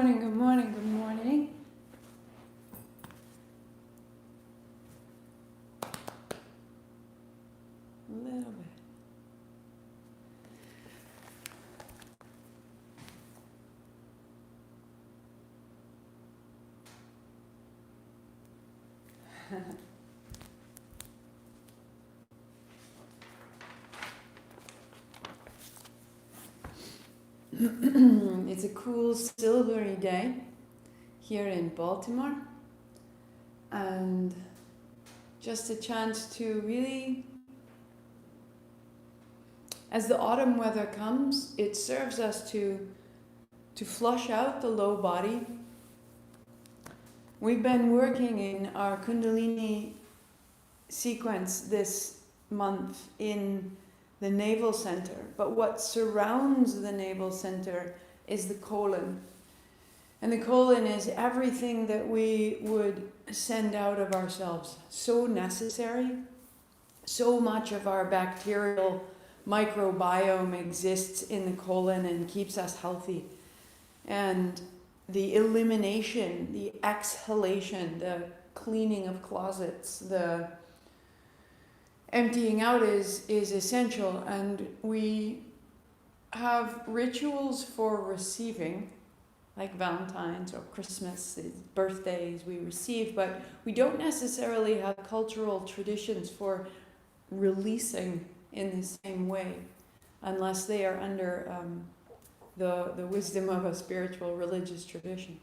morning, good morning, good morning. A little bit. It's a cool silvery day here in Baltimore, and just a chance to really, as the autumn weather comes, it serves us to flush out the low body. We've been working in our Kundalini sequence this month in the navel center, but what surrounds the navel center is the colon. And the colon is everything that we would send out of ourselves. So necessary. So much of our bacterial microbiome exists in the colon and keeps us healthy. And the elimination, the exhalation, the cleaning of closets, the emptying out is essential. And we have rituals for receiving, like Valentine's or Christmas, birthdays we receive, but we don't necessarily have cultural traditions for releasing in the same way, unless they are under the wisdom of a spiritual religious tradition.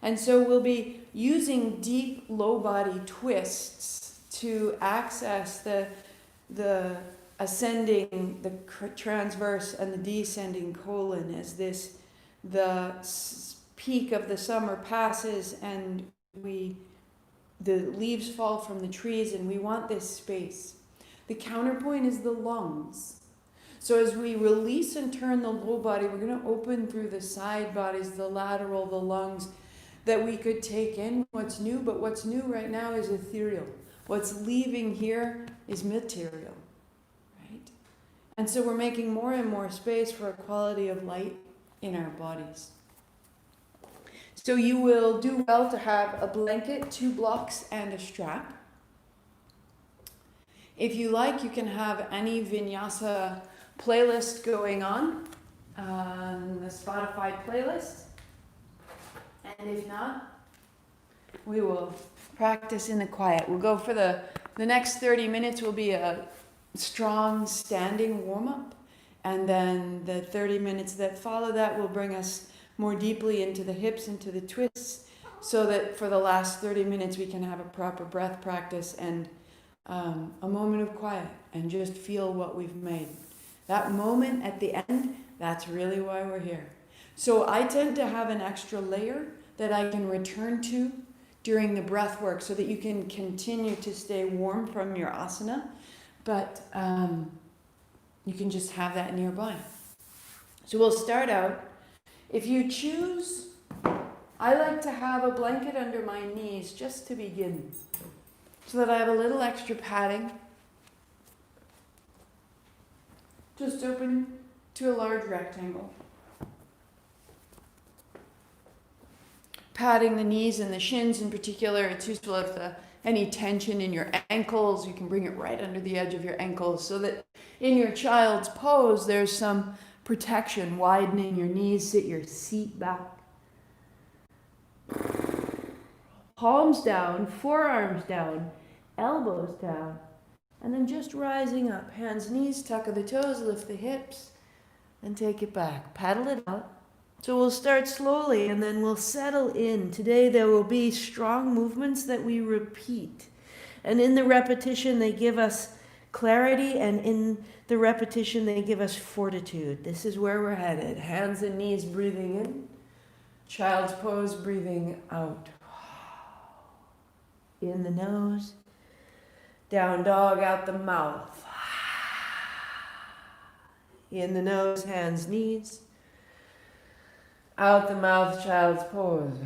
And so we'll be using deep low body twists to access the ascending, the transverse, and the descending colon as the peak of the summer passes and the leaves fall from the trees, and we want this space. The counterpoint is the lungs. So as we release and turn the low body, we're going to open through the side bodies, the lateral, the lungs, that we could take in what's new, but what's new right now is ethereal. What's leaving here is material, right? And so we're making more and more space for a quality of light in our bodies. So you will do well to have a blanket, 2 blocks, and a strap. If you like, you can have any vinyasa playlist going on the Spotify playlist. And if not, we will practice in the quiet. We'll go for the next 30 minutes will be a strong standing warm-up. And then the 30 minutes that follow that will bring us more deeply into the hips, into the twists, so that for the last 30 minutes we can have a proper breath practice and a moment of quiet and just feel what we've made. That moment at the end, that's really why we're here. So I tend to have an extra layer that I can return to during the breath work so that you can continue to stay warm from your asana, but you can just have that nearby. So we'll start out. If you choose, I like to have a blanket under my knees just to begin, so that I have a little extra padding. Just open to a large rectangle. Padding the knees and the shins in particular, it's useful if any tension in your ankles, you can bring it right under the edge of your ankles so that in your child's pose there's some protection, widening your knees, sit your seat back. Palms down, forearms down, elbows down, and then just rising up. Hands, knees, tuck of the toes, lift the hips, and take it back. Paddle it out. So we'll start slowly and then we'll settle in. Today there will be strong movements that we repeat. And in the repetition they give us clarity, and in the repetition they give us fortitude. This is where we're headed. Hands and knees breathing in. Child's pose breathing out. In the nose. Down dog out the mouth. In the nose, hands, knees. Out the mouth, child's pose.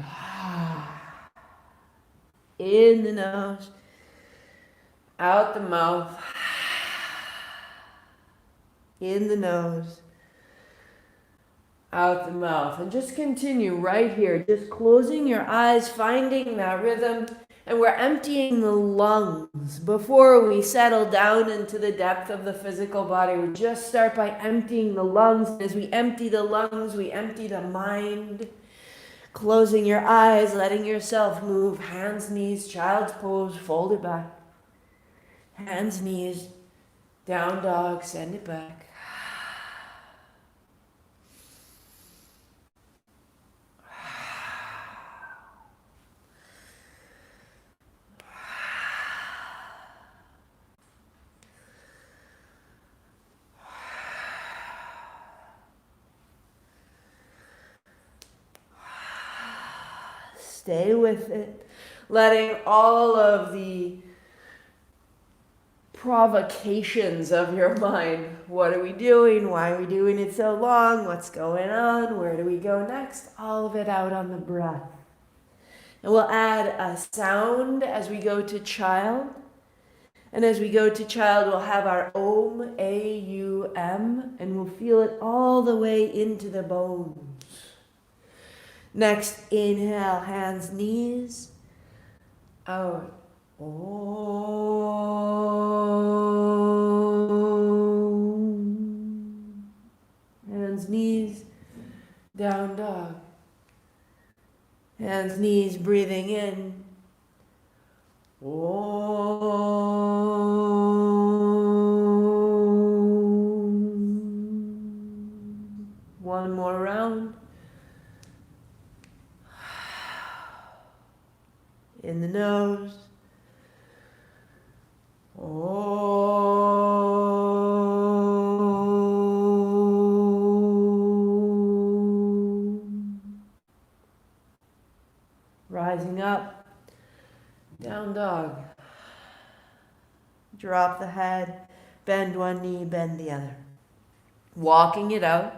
In the nose. Out the mouth. In the nose. out the mouth. And just continue right here, just closing your eyes, finding that rhythm. And we're emptying the lungs before we settle down into the depth of the physical body. We just start by emptying the lungs. As we empty the lungs, we empty the mind. Closing your eyes, letting yourself move. Hands, knees, child's pose, fold it back. Hands, knees, down dog, send it back. Stay with it, letting all of the provocations of your mind, what are we doing, why are we doing it so long, what's going on, where do we go next, all of it out on the breath. And we'll add a sound as we go to child. And as we go to child, we'll have our Om, A-U-M, and we'll feel it all the way into the bones. Next, inhale, hands, knees, out. Om. Hands, knees, down dog. Hands, knees, breathing in. Om. One more round. In the nose. Rising up, down dog. Drop the head, bend one knee, bend the other. Walking it out,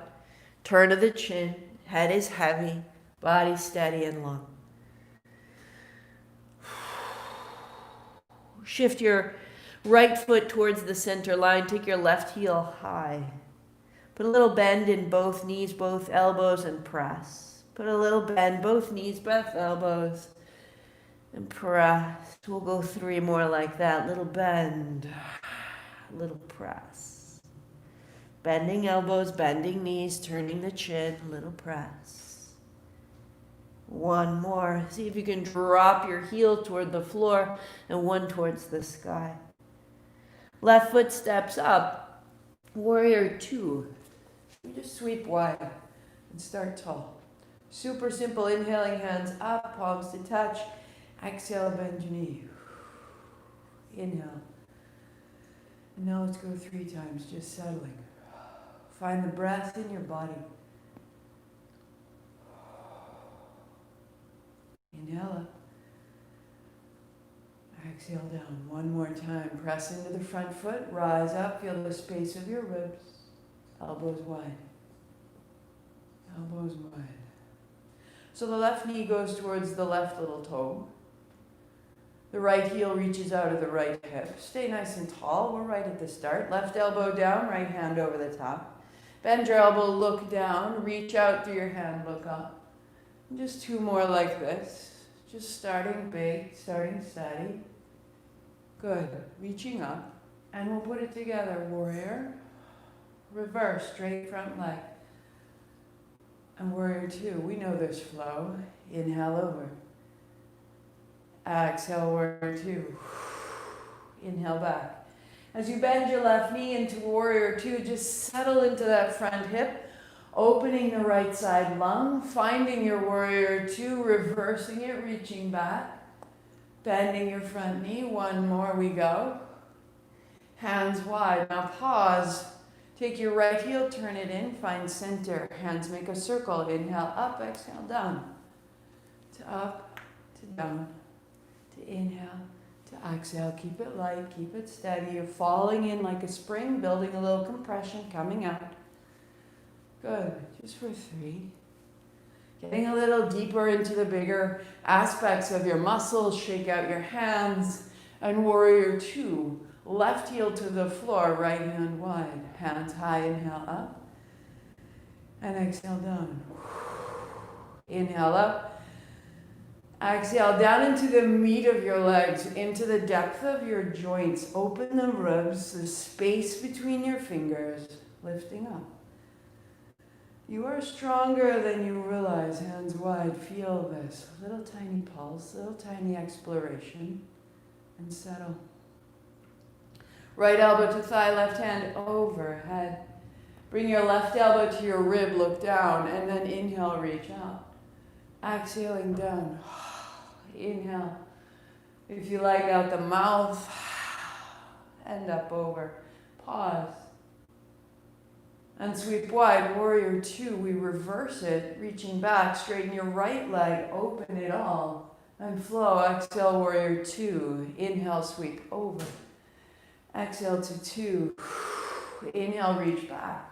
turn of the chin, head is heavy, body steady and long. Shift your right foot towards the center line. Take your left heel high. Put a little bend in both knees, both elbows, and press. Put a little bend, both knees, both elbows, and press. We'll go 3 more like that. Little bend, little press. Bending elbows, bending knees, turning the chin, little press. One more. See if you can drop your heel toward the floor and one towards the sky. Left foot steps up. Warrior 2. You just sweep wide and start tall. Super simple. Inhaling, hands up, palms to touch. Exhale, bend your knee. Inhale. And now let's go 3 times, just settling. Find the breath in your body. Inhale up. Exhale down. One more time. Press into the front foot. Rise up. Feel the space of your ribs. Elbows wide. Elbows wide. So the left knee goes towards the left little toe. The right heel reaches out of the right hip. Stay nice and tall. We're right at the start. Left elbow down. Right hand over the top. Bend your elbow. Look down. Reach out through your hand. Look up. Just 2 more like this. Just starting big, starting steady. Good. Reaching up. And we'll put it together. Warrior. Reverse, straight front leg. And warrior 2. We know this flow. Inhale over. Exhale, warrior 2. Inhale back. As you bend your left knee into warrior 2, just settle into that front hip. Opening the right side lung, finding your warrior 2, reversing it, reaching back, bending your front knee. 1 more, we go. Hands wide. Now pause. Take your right heel, turn it in, find center. Hands make a circle. Inhale up, exhale down. To up, to down, to inhale, to exhale. Keep it light, keep it steady. You're falling in like a spring, building a little compression, coming out. Good, just for 3. Getting a little deeper into the bigger aspects of your muscles. Shake out your hands. And warrior 2. Left heel to the floor, right hand wide. Hands high, inhale up. And exhale down. Inhale up. Exhale down into the meat of your legs, into the depth of your joints. Open the ribs, the space between your fingers, lifting up. You are stronger than you realize. Hands wide. Feel this. Little tiny pulse, little tiny exploration. And settle. Right elbow to thigh, left hand overhead. Bring your left elbow to your rib, look down, and then inhale, reach out. Exhaling down. Inhale. If you like, out the mouth. And up over. Pause. And sweep wide, warrior two. We reverse it, reaching back, straighten your right leg, open it all, and flow. Exhale, warrior two. Inhale, sweep over. Exhale to two. Inhale, reach back.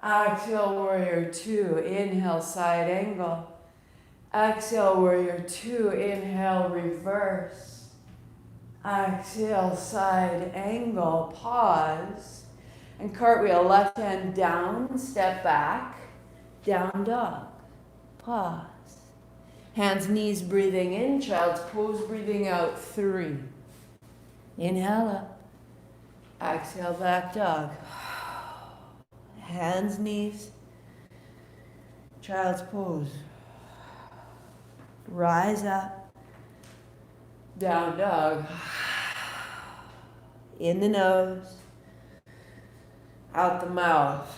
Exhale, warrior two. Inhale, side angle. Exhale, warrior two. Inhale, reverse. Exhale, side angle. Pause. And cartwheel, left hand down, step back, down dog, pause. Hands, knees breathing in, child's pose breathing out, 3. Inhale up, exhale back dog. Hands, knees, child's pose. Rise up, down dog. In the nose. Out the mouth.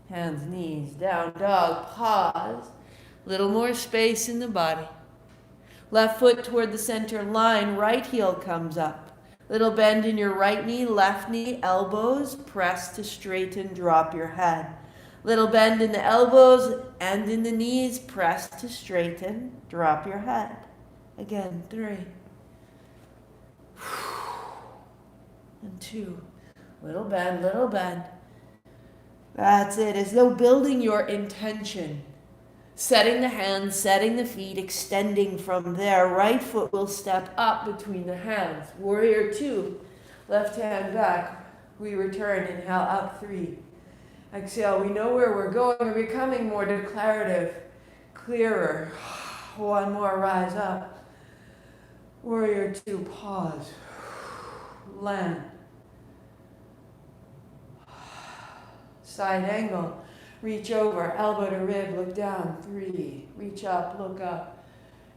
Hands, knees, down dog, pause. Little more space in the body. Left foot toward the center line, right heel comes up. Little bend in your right knee, left knee, elbows, press to straighten, drop your head. Little bend in the elbows and in the knees, press to straighten, drop your head. Again, 3. And 2. Little bend, little bend. That's it. As though building your intention. Setting the hands, setting the feet, extending from there. Right foot will step up between the hands. Warrior two. Left hand back. We return. Inhale up, 3. Exhale. We know where we're going. We're becoming more declarative, clearer. 1 more. Rise up. Warrior two. Pause. Land. Side angle, reach over, elbow to rib, look down, 3. Reach up, look up,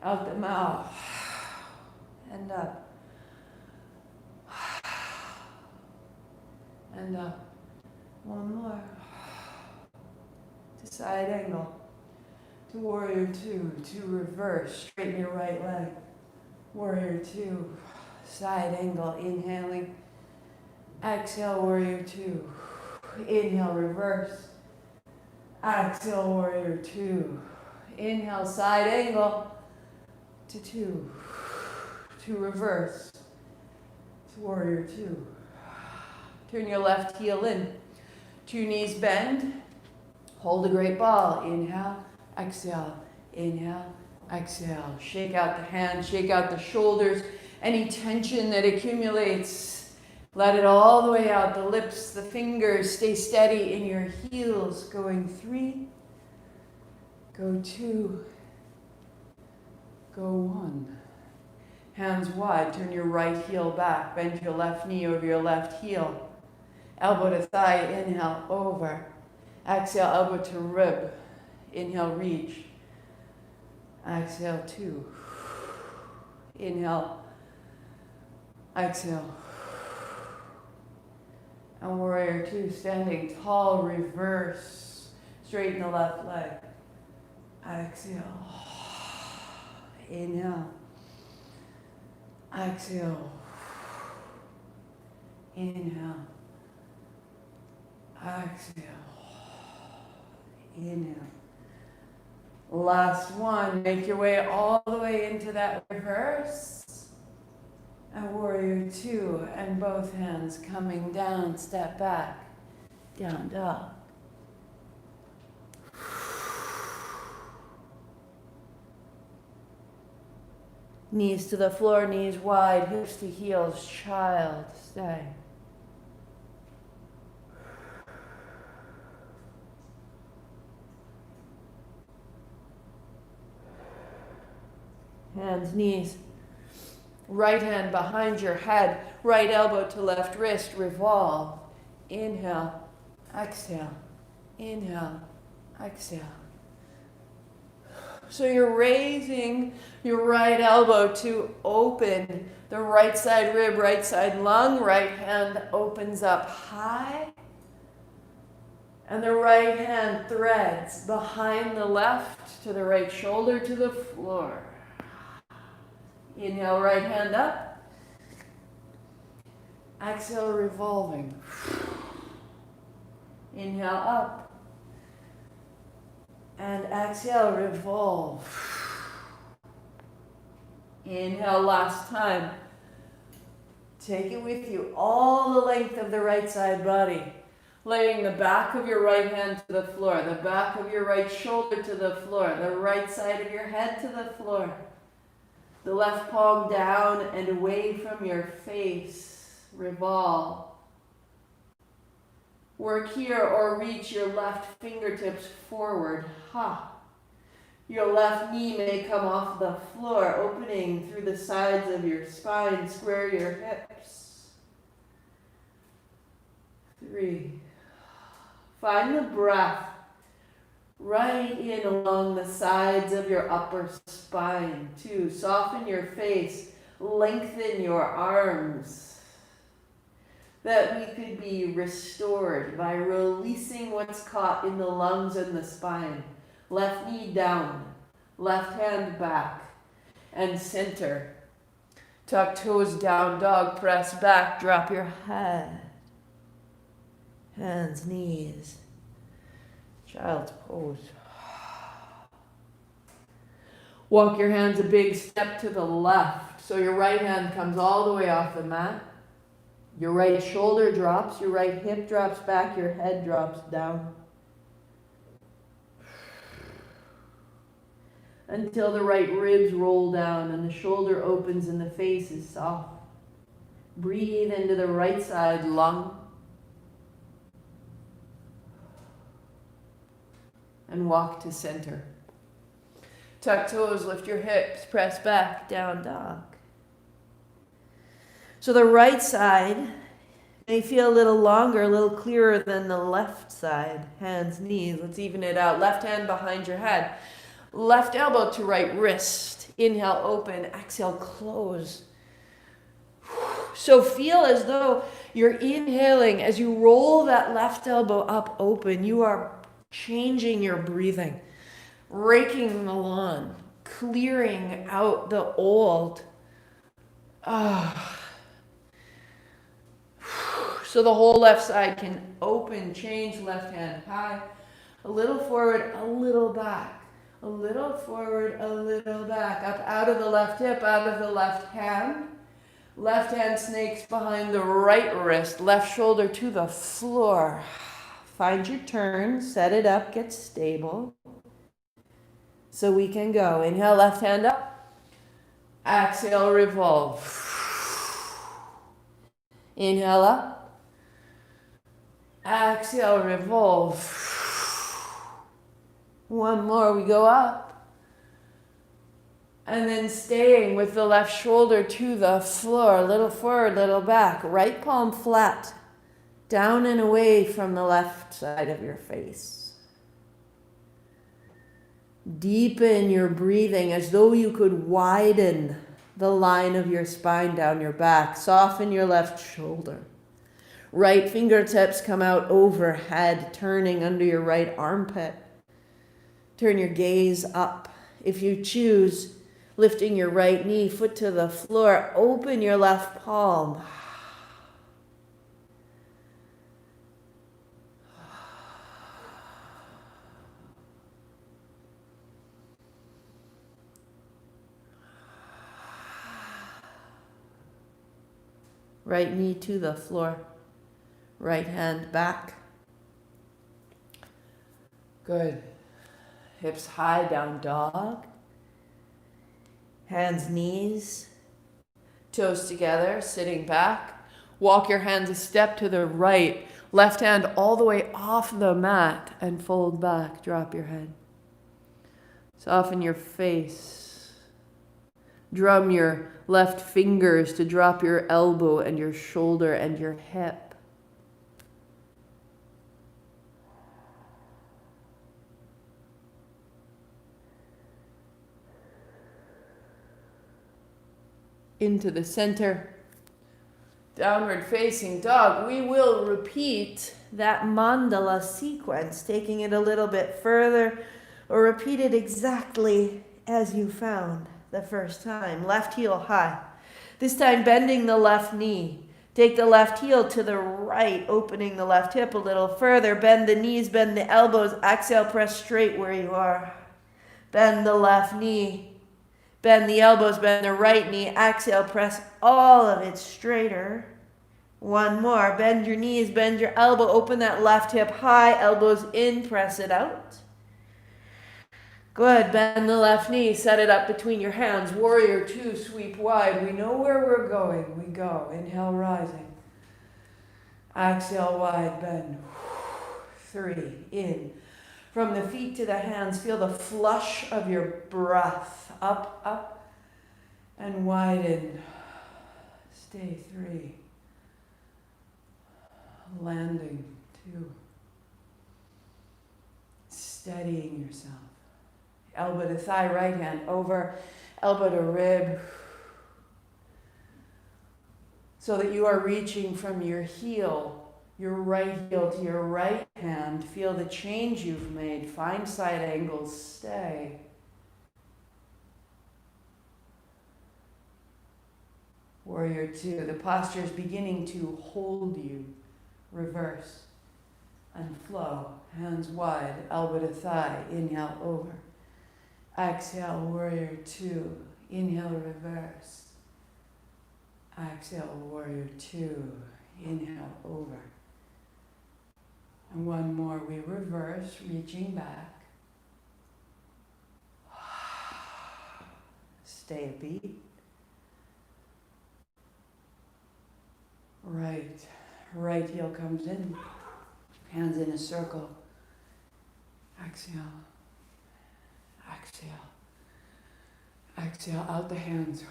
out the mouth, and up, and up. 1 more. To side angle, to warrior two, to reverse, straighten your right leg. Warrior two, side angle, inhaling, exhale, warrior two. Inhale, reverse. Exhale, warrior two. Inhale, side angle to 2. To reverse. To warrior two. Turn your left heel in. 2 knees bend. Hold a great ball. Inhale, exhale. Inhale, exhale. Shake out the hands, shake out the shoulders. Any tension that accumulates, let it all the way out, the lips, the fingers, stay steady in your heels. Going 3, go 2, go 1. Hands wide, turn your right heel back, bend your left knee over your left heel. Elbow to thigh, inhale, over. Exhale, elbow to rib. Inhale, reach. Exhale, 2. Inhale, exhale. And warrior two, standing tall, reverse. Straighten the left leg. Exhale. Inhale. Exhale. Inhale. Exhale. Inhale. Last one. Make your way all the way into that reverse. And warrior two, and both hands coming down, step back, down dog. Knees to the floor, knees wide, hips to heels, child, stay. Hands, knees. Right hand behind your head. Right elbow to left wrist. Revolve. Inhale. Exhale. Inhale. Exhale. So you're raising your right elbow to open the right side rib, right side lung. Right hand opens up high. And the right hand threads behind the left to the right shoulder to the floor. Inhale, right hand up. Exhale, revolving. Inhale, up. And exhale, revolve. Inhale, last time. Take it with you all the length of the right side body. Laying the back of your right hand to the floor, the back of your right shoulder to the floor, the right side of your head to the floor. The left palm down and away from your face. Revolve. Work here or reach your left fingertips forward. Ha. Your left knee may come off the floor, opening through the sides of your spine. Square your hips. 3. Find the breath right in along the sides of your upper spine. 2. Soften your face. Lengthen your arms. That we could be restored by releasing what's caught in the lungs and the spine. Left knee down, left hand back, and center. Tuck toes down, dog, press back, drop your head. Hands, knees. Child's pose. Walk your hands a big step to the left, so your right hand comes all the way off the mat. Your right shoulder drops, your right hip drops back, your head drops down. Until the right ribs roll down and the shoulder opens and the face is soft. Breathe into the right side lung. And walk to center. Tuck toes, lift your hips, press back, down dog. So the right side may feel a little longer, a little clearer than the left side. Hands, knees, let's even it out. Left hand behind your head. Left elbow to right wrist. Inhale, open. Exhale, close. So feel as though you're inhaling. As you roll that left elbow up open, you are changing your breathing. Raking the lawn. Clearing out the old. So the whole left side can open, change left hand high, a little forward, a little back, a little forward, a little back, up out of the left hip, out of the left hand. Left hand snakes behind the right wrist, left shoulder to the floor. Find your turn, set it up, get stable. So we can go. Inhale, left hand up. Exhale, revolve. Inhale up. Exhale, revolve. One more, we go up. And then staying with the left shoulder to the floor, a little forward, little back. Right palm flat, down and away from the left side of your face. Deepen your breathing as though you could widen the line of your spine down your back. Soften your left shoulder. Right fingertips come out overhead, turning under your right armpit. Turn your gaze up. If you choose, lifting your right knee, foot to the floor, open your left palm. Right knee to the floor. Right hand back. Good. Hips high, down dog. Hands, knees. Toes together, sitting back. Walk your hands a step to the right. Left hand all the way off the mat and fold back. Drop your head. Soften your face. Drum your left fingers to drop your elbow and your shoulder and your hip. Into the center. Downward facing dog. We will repeat that mandala sequence, taking it a little bit further, or repeat it exactly as you found the first time. Left heel high. This time bending the left knee. Take the left heel to the right, opening the left hip a little further. Bend the knees, bend the elbows. Exhale, press straight where you are. Bend the left knee. Bend the elbows, bend the right knee. Exhale, press all of it straighter. One more. Bend your knees, bend your elbow. Open that left hip high. Elbows in, press it out. Good. Bend the left knee. Set it up between your hands. Warrior two, sweep wide. We know where we're going. We go. Inhale, rising. Exhale, wide bend. 3. In. From the feet to the hands, feel the flush of your breath. Up, up, and widen. Stay. 3. Landing. 2. Steadying yourself. Elbow to thigh, right hand over, elbow to rib. So that you are reaching from your heel, your right heel to your right hand. Feel the change you've made. Find side angles. Stay. Warrior two. The posture is beginning to hold you. Reverse and flow. Hands wide, elbow to thigh. Inhale over. Exhale, warrior two. Inhale, reverse. Exhale, warrior two. Inhale, over. And one more. We reverse, reaching back. Stay a beat. Right heel comes in. Hands in a circle. Exhale. Exhale. Exhale out the hands.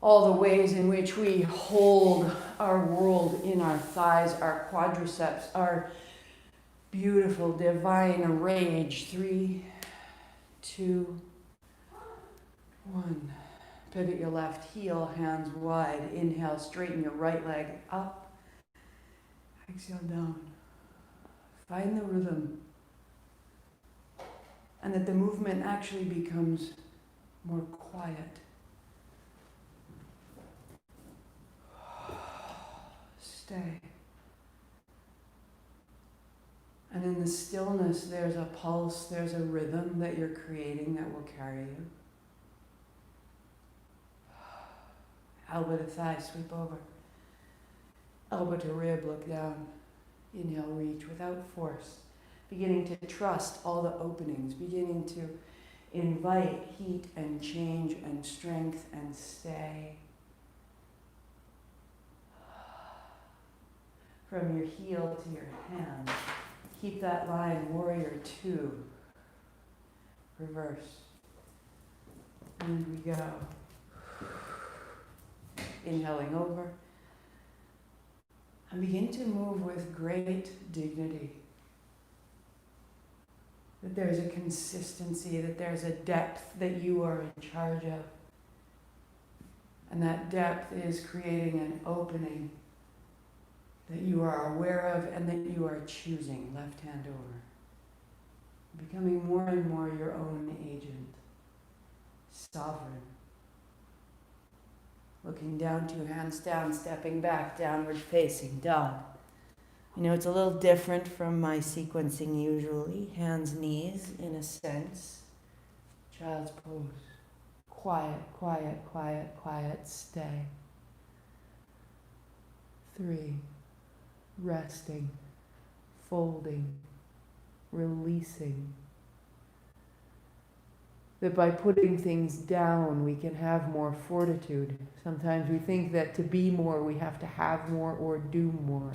All the ways in which we hold our world in our thighs, our quadriceps, our beautiful divine rage. 3, 2, 1. Pivot your left heel, hands wide. Inhale, straighten your right leg up. Exhale down. Find the rhythm. And that the movement actually becomes more quiet. Stay. And in the stillness, there's a pulse, there's a rhythm that you're creating that will carry you. Elbow to thigh, sweep over. Elbow to rib, look down. Inhale, reach without force. Beginning to trust all the openings. Beginning to invite heat and change and strength and stay. From your heel to your hand. Keep that line, warrior two. Reverse. And we go. Inhaling over. And begin to move with great dignity. That there's a consistency, that there's a depth that you are in charge of. And that depth is creating an opening that you are aware of and that you are choosing, left hand over. Becoming more and more your own agent, sovereign. Looking down, 2 hands down, stepping back, downward facing dog. You know, it's a little different from my sequencing usually. Hands, knees, in a sense. Child's pose. Quiet, quiet, quiet, quiet, stay. 3. Resting, folding, releasing. That by putting things down, we can have more fortitude. Sometimes we think that to be more, we have to have more or do more.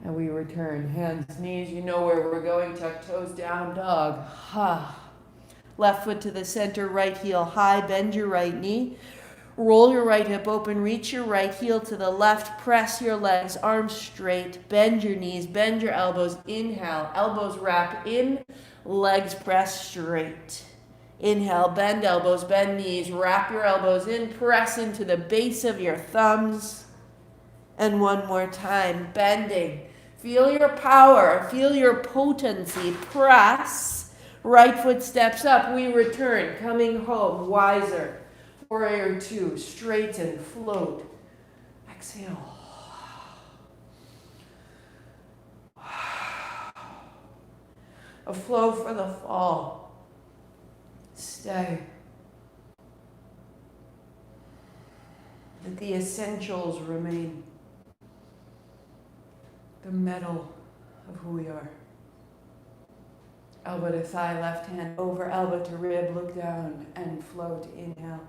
And we return. Hands, knees, you know where we're going. Tuck toes, down dog. Ha. Left foot to the center, right heel high. Bend your right knee. Roll your right hip open. Reach your right heel to the left. Press your legs, arms straight. Bend your knees, bend your elbows. Inhale, elbows wrap in. Legs press straight. Inhale, bend elbows, bend knees. Wrap your elbows in. Press into the base of your thumbs. And one more time, bending. Feel your power, feel your potency. Press. Right foot steps up. We return, coming home, wiser. Warrior two, straighten, float. Exhale. A flow for the fall. Stay. That the essentials remain. The metal of who we are. Elbow to thigh, left hand over, elbow to rib, look down and float. Inhale.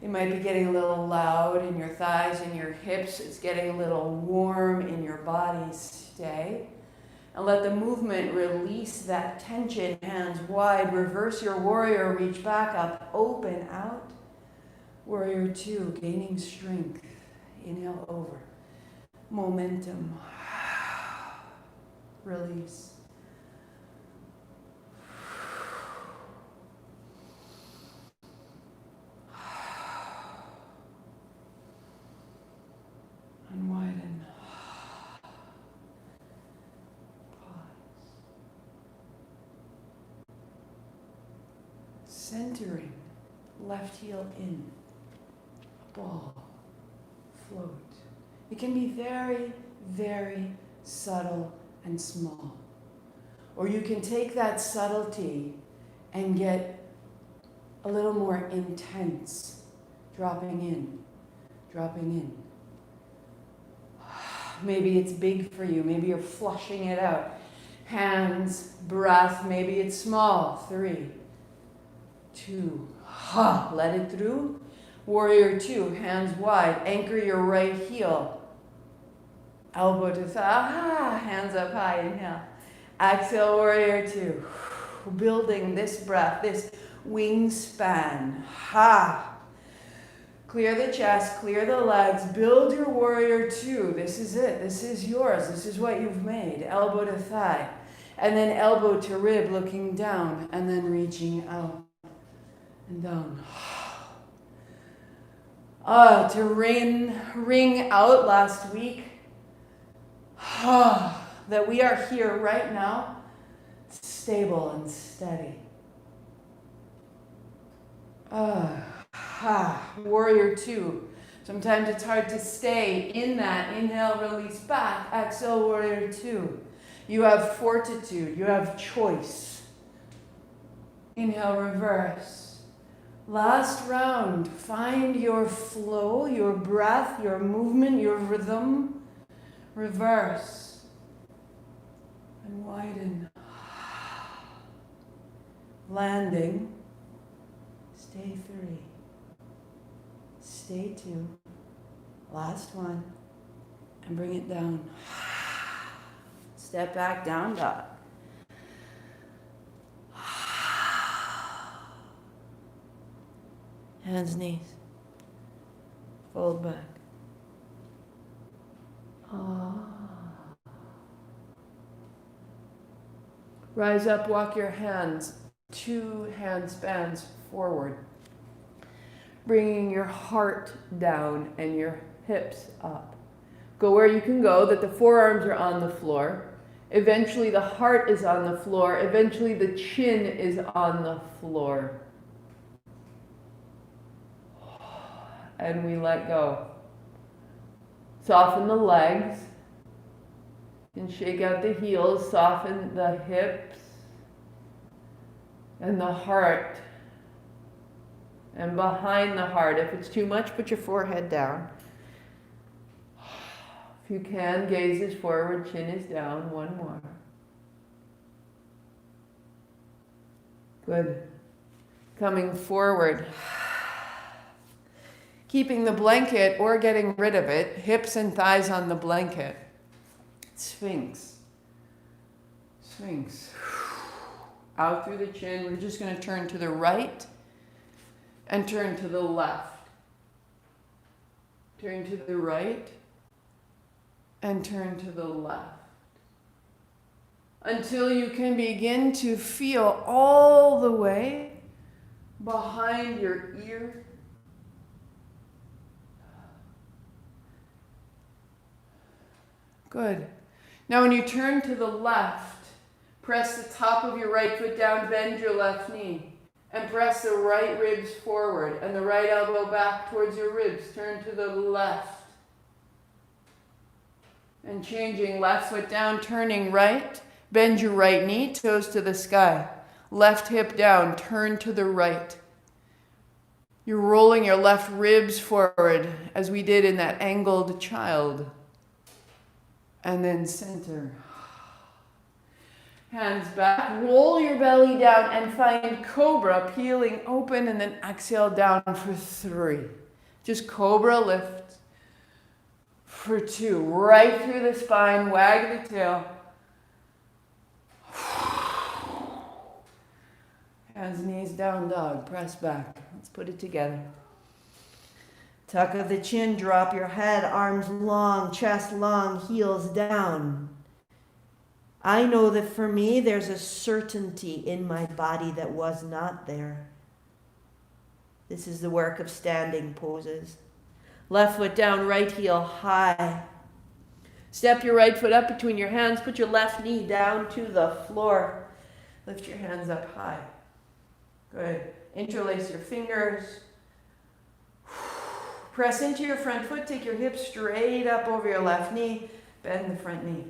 You might be getting a little loud in your thighs and your hips. It's getting a little warm in your body. Stay. And let the movement release that tension. Hands wide. Reverse your warrior. Reach back up. Open out. Warrior two. Gaining strength. Inhale over. Momentum. Release. And widen. Pause. Centering. Left heel in. Ball. Float. It can be very, very subtle and small. Or you can take that subtlety and get a little more intense. Dropping in. Dropping in. Maybe it's big for you. Maybe you're flushing it out. Hands, breath. Maybe it's small. 3, 2. Let it through. Warrior two. Hands wide. Anchor your right heel. Elbow to thigh. Hands up high. Inhale. Exhale, warrior two. Building this breath, this wingspan. Clear the chest, clear the legs, build your warrior two. This is it. This is yours. This is what you've made. Elbow to thigh. And then elbow to rib, looking down, and then reaching out and down. To ring out last week. That we are here right now, stable and steady. Warrior two. Sometimes it's hard to stay in that. Inhale, release back. Exhale, warrior two. You have fortitude. You have choice. Inhale, reverse. Last round. Find your flow, your breath, your movement, your rhythm. Reverse. And widen. Landing. Stay 3. Stay 2. Last one. And bring it down. Step back, down dog. Hands, knees. Fold back. Rise up, walk your hands, 2 hand spans forward. Bringing your heart down and your hips up. Go where you can go, that the forearms are on the floor. Eventually the heart is on the floor. Eventually the chin is on the floor. And we let go. Soften the legs. And shake out the heels, soften the hips and the heart. And behind the heart, if it's too much, put your forehead down. If you can, gaze is forward, chin is down. One more. Good. Coming forward. Keeping the blanket or getting rid of it, hips and thighs on the blanket. Sphinx. Sphinx. Out through the chin. We're just going to turn to the right and turn to the left. Turn to the right and turn to the left. Until you can begin to feel all the way behind your ear. Good. Now when you turn to the left, press the top of your right foot down, bend your left knee, and press the right ribs forward and the right elbow back towards your ribs. Turn to the left. And changing left foot down, turning right. Bend your right knee, toes to the sky. Left hip down, turn to the right. You're rolling your left ribs forward as we did in that angled child. And then center. Hands back, roll your belly down and find cobra, peeling open, and then exhale down for 3. Just cobra lift for 2. Right through the spine, wag the tail. Hands, knees, down dog, press back. Let's put it together. Tuck of the chin, drop your head, arms long, chest long, heels down. I know that for me, there's a certainty in my body that was not there. This is the work of standing poses. Left foot down, right heel high. Step your right foot up between your hands, put your left knee down to the floor. Lift your hands up high. Good. Interlace your fingers. Press into your front foot, take your hips straight up over your left knee, bend the front knee.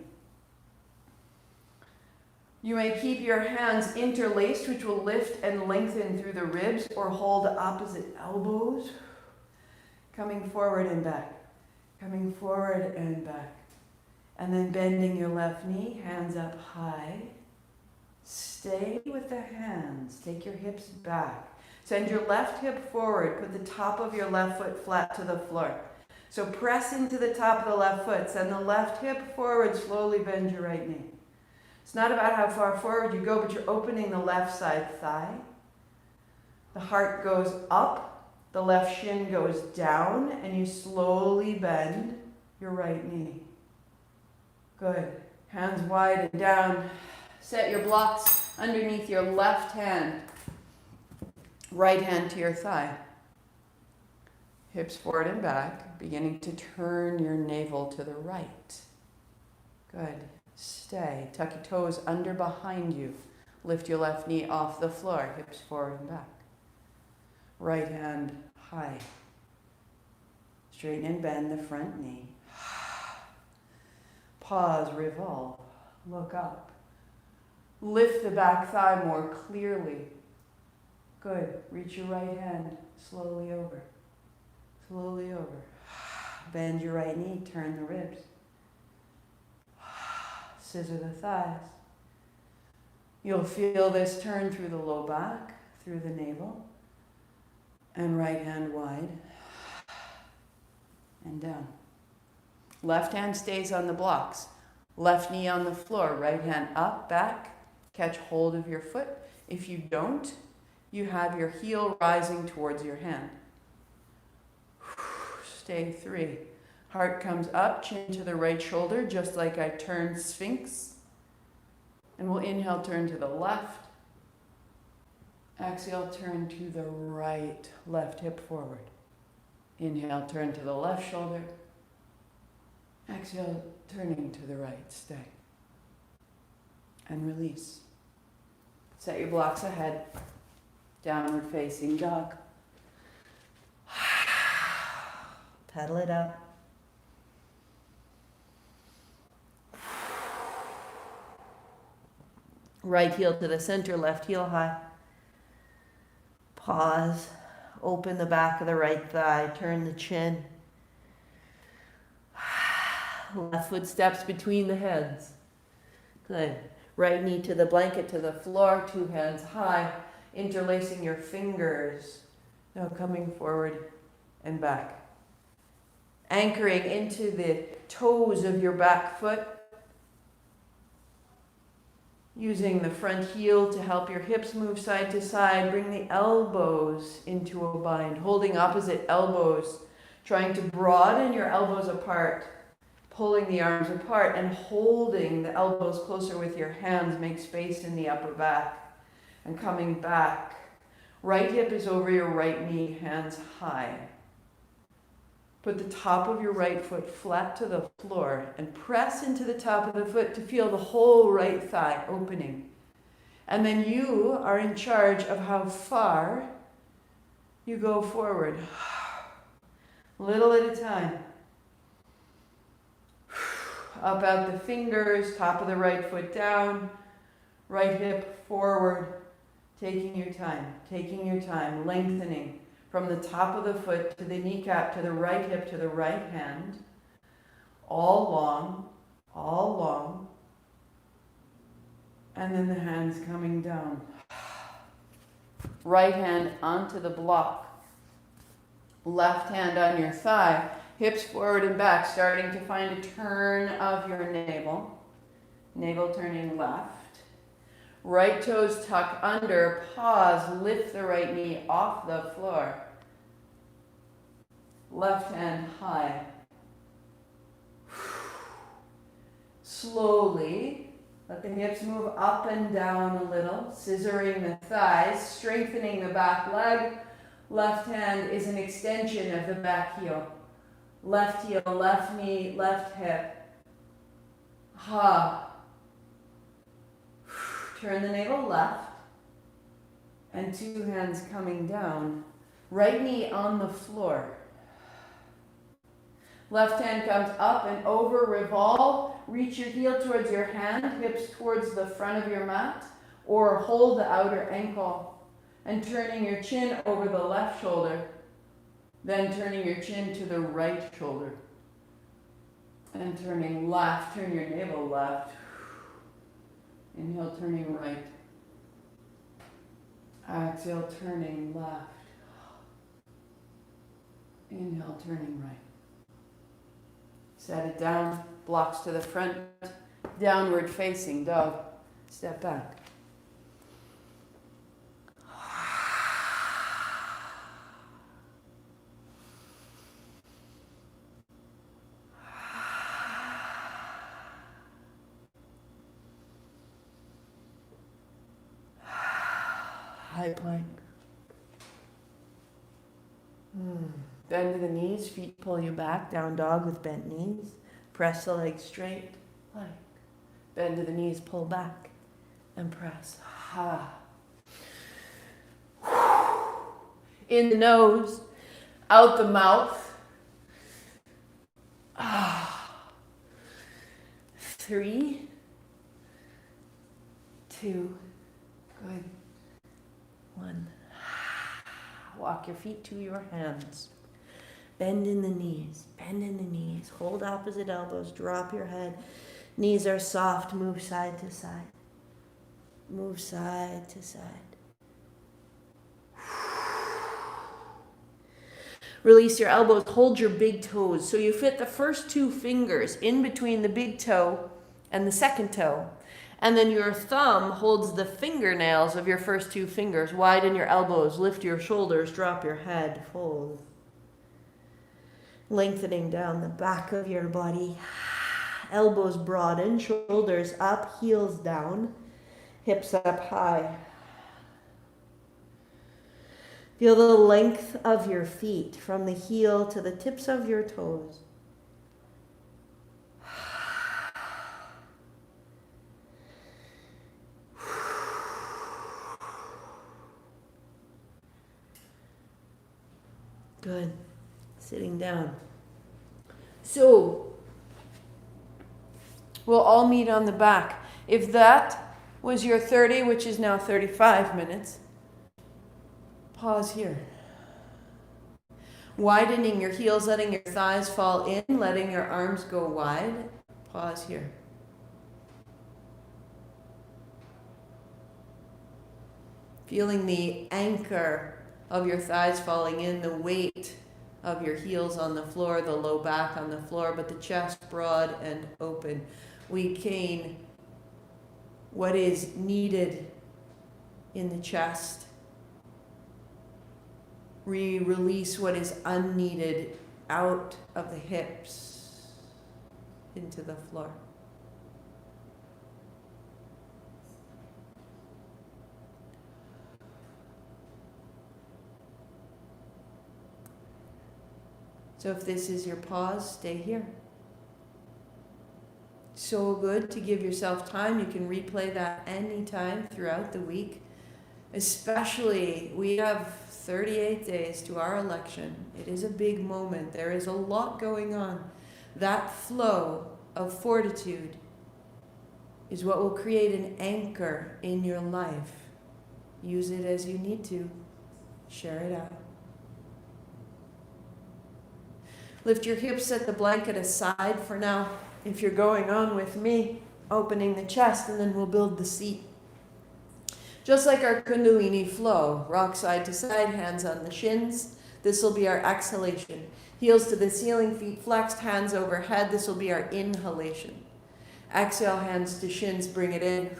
You may keep your hands interlaced, which will lift and lengthen through the ribs, or hold opposite elbows. Coming forward and back. Coming forward and back. And then bending your left knee, hands up high. Stay with the hands. Take your hips back. Send your left hip forward. Put the top of your left foot flat to the floor. So press into the top of the left foot. Send the left hip forward. Slowly bend your right knee. It's not about how far forward you go, but you're opening the left side thigh. The heart goes up. The left shin goes down. And you slowly bend your right knee. Good. Hands wide and down. Set your blocks underneath your left hand. Right hand to your thigh. Hips forward and back, beginning to turn your navel to the right. Good. Stay. Tuck your toes under behind you. Lift your left knee off the floor, hips forward and back. Right hand high. Straighten and bend the front knee. Pause, revolve. Look up. Lift the back thigh more clearly. Good. Reach your right hand slowly over. Slowly over. Bend your right knee, turn the ribs. Scissor the thighs. You'll feel this turn through the low back, through the navel, and right hand wide, and down. Left hand stays on the blocks. Left knee on the floor, right hand up, back, catch hold of your foot. If you don't, you have your heel rising towards your hand. Stay 3. Heart comes up, chin to the right shoulder, just like I turned Sphinx. And we'll inhale, turn to the left. Exhale, turn to the right, left hip forward. Inhale, turn to the left shoulder. Exhale, turning to the right, stay. And release. Set your blocks ahead. Downward facing dog. Pedal it up. Right heel to the center, left heel high. Pause. Open the back of the right thigh. Turn the chin. Left foot steps between the heads. Good. Right knee to the blanket, to the floor. 2 hands high. Interlacing your fingers. Now coming forward and back. Anchoring into the toes of your back foot. Using the front heel to help your hips move side to side. Bring the elbows into a bind, holding opposite elbows, trying to broaden your elbows apart, pulling the arms apart and holding the elbows closer with your hands. Make space in the upper back and coming back. Right hip is over your right knee, hands high. Put the top of your right foot flat to the floor and press into the top of the foot to feel the whole right thigh opening. And then you are in charge of how far you go forward. Little at a time. Up out the fingers, top of the right foot down, right hip forward. Taking your time, lengthening from the top of the foot to the kneecap, to the right hip, to the right hand. All long. And then the hands coming down. Right hand onto the block. Left hand on your thigh. Hips forward and back, starting to find a turn of your navel. Navel turning left. Right toes tuck under, pause, lift the right knee off the floor. Left hand high. Slowly, let the hips move up and down a little, scissoring the thighs, strengthening the back leg. Left hand is an extension of the back heel. Left heel, left knee, left hip. Ha. Turn the navel left, and two hands coming down. Right knee on the floor. Left hand comes up and over, revolve. Reach your heel towards your hand, hips towards the front of your mat, or hold the outer ankle. And turning your chin over the left shoulder, then turning your chin to the right shoulder. And turning left, turn your navel left. Inhale, turning right. Exhale, turning left. Inhale, turning right. Set it down, blocks to the front, downward facing dog. Step back. High plank. Bend to the knees, feet pull you back, down dog with bent knees. Press the legs straight, plank. Bend to the knees, pull back, and press. In the nose, out the mouth. 3, 2, good. 1. Walk your feet to your hands. Bend in the knees. Bend in the knees. Hold opposite elbows. Drop your head. Knees are soft. Move side to side. Move side to side. Release your elbows. Hold your big toes. So you fit the first 2 fingers in between the big toe and the second toe. And then your thumb holds the fingernails of your first 2 fingers. Widen your elbows, lift your shoulders, drop your head, fold. Lengthening down the back of your body. Elbows broaden, shoulders up, heels down, hips up high. Feel the length of your feet from the heel to the tips of your toes. Good. Sitting down. So, we'll all meet on the back. If that was your 30, which is now 35 minutes, pause here. Widening your heels, letting your thighs fall in, letting your arms go wide. Pause here. Feeling the anchor of your thighs falling in, the weight of your heels on the floor, the low back on the floor, but the chest broad and open. We gain what is needed in the chest. Release what is unneeded out of the hips into the floor. So if this is your pause, stay here. So good to give yourself time. You can replay that anytime throughout the week. Especially, we have 38 days to our election. It is a big moment. There is a lot going on. That flow of fortitude is what will create an anchor in your life. Use it as you need to. Share it out. Lift your hips, set the blanket aside for now. If you're going on with me, opening the chest, and then we'll build the seat. Just like our Kundalini flow, rock side to side, hands on the shins. This will be our exhalation. Heels to the ceiling, feet flexed, hands overhead. This will be our inhalation. Exhale, hands to shins, bring it in.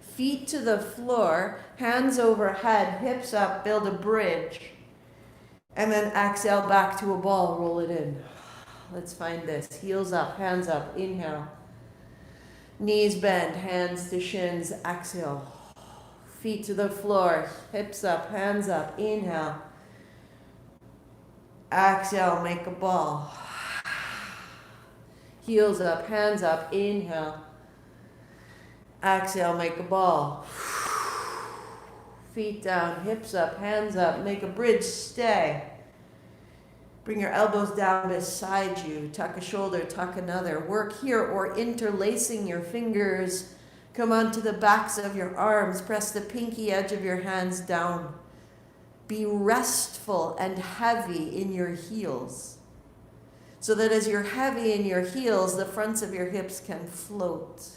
Feet to the floor, hands overhead, hips up, build a bridge. And then exhale back to a ball, roll it in. Let's find this. Heels up, hands up, inhale. Knees bend, hands to shins, exhale. Feet to the floor, hips up, hands up, inhale. Exhale, make a ball. Heels up, hands up, inhale. Exhale, make a ball. Feet down, hips up, hands up, make a bridge, stay. Bring your elbows down beside you. Tuck a shoulder, tuck another. Work here or interlacing your fingers. Come onto the backs of your arms. Press the pinky edge of your hands down. Be restful and heavy in your heels. So that as you're heavy in your heels, the fronts of your hips can float.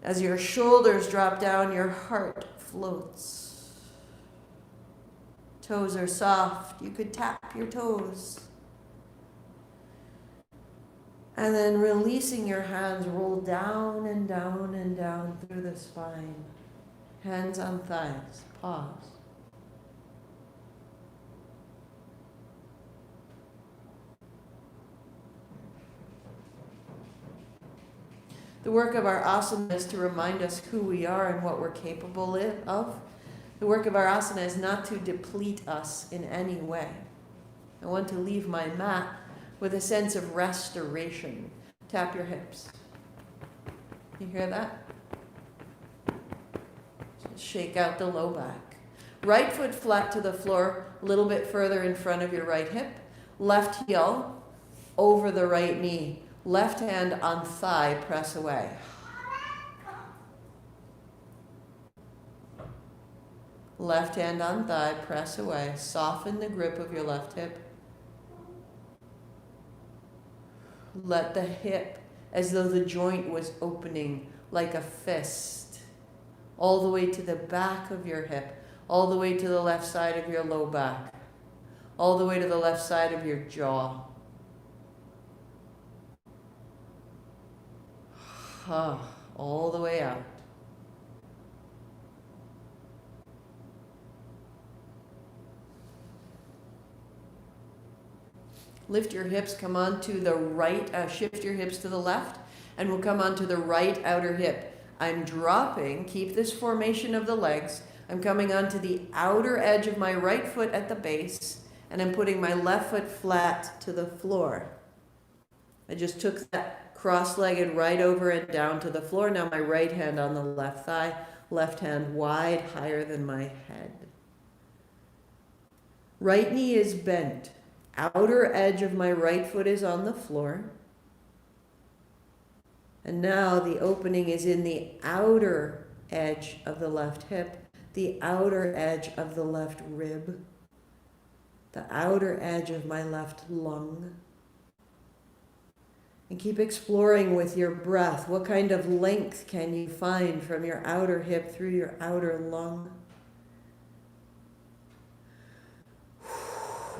As your shoulders drop down, your heart floats. Toes are soft. You could tap your toes. And then releasing your hands, roll down and down and down through the spine. Hands on thighs. Pause. The work of our asana is to remind us who we are and what we're capable of. The work of our asana is not to deplete us in any way. I want to leave my mat with a sense of restoration. Tap your hips. You hear that? Just shake out the low back. Right foot flat to the floor, a little bit further in front of your right hip. Left heel over the right knee. Left hand on thigh, press away. Left hand on thigh, press away. Soften the grip of your left hip. Let the hip, as though the joint was opening like a fist, all the way to the back of your hip, all the way to the left side of your low back, all the way to the left side of your jaw. All the way out. Lift your hips, come on to the right, shift your hips to the left, and we'll come on to the right outer hip. I'm dropping, keep this formation of the legs. I'm coming onto the outer edge of my right foot at the base, and I'm putting my left foot flat to the floor. I just took that cross-legged right over and down to the floor. Now my right hand on the left thigh, left hand wide, higher than my head. Right knee is bent. Outer edge of my right foot is on the floor. And now the opening is in the outer edge of the left hip, the outer edge of the left rib, the outer edge of my left lung. And keep exploring with your breath. What kind of length can you find from your outer hip through your outer lung?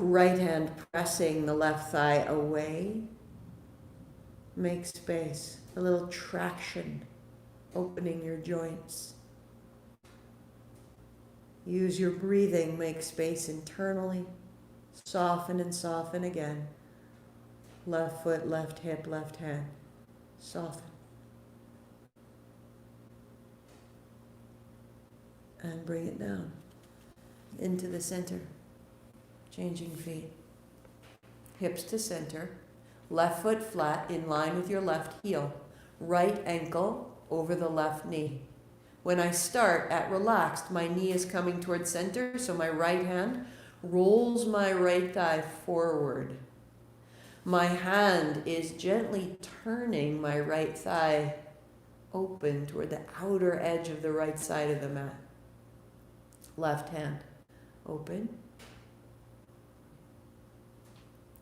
Right hand pressing the left thigh away. Make space. a little traction, opening your joints. Use your breathing, make space internally. Soften and soften again. Left foot, left hip, left hand. Soften. And bring it down into the center. Changing feet. Hips to center. Left foot flat in line with your left heel. Right ankle over the left knee. When I start at relaxed, my knee is coming towards center, so my right hand rolls my right thigh forward. My hand is gently turning my right thigh open toward the outer edge of the right side of the mat. Left hand open.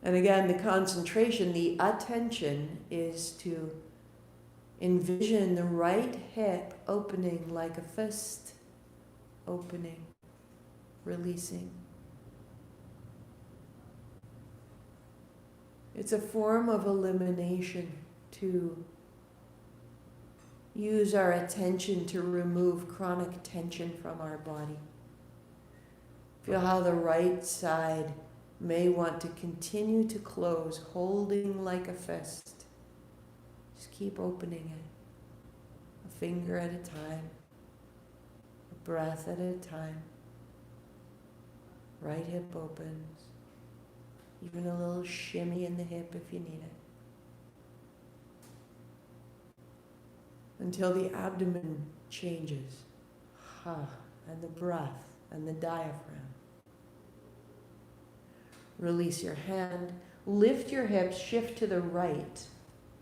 And again, the concentration, the attention is to envision the right hip opening like a fist, opening, releasing. It's a form of elimination to use our attention to remove chronic tension from our body. Feel how the right side may want to continue to close, holding like a fist. Just keep opening it, a finger at a time, a breath at a time. Right hip opens, even a little shimmy in the hip if you need it. Until the abdomen changes, and the breath and the diaphragm. Release your hand, lift your hips, shift to the right,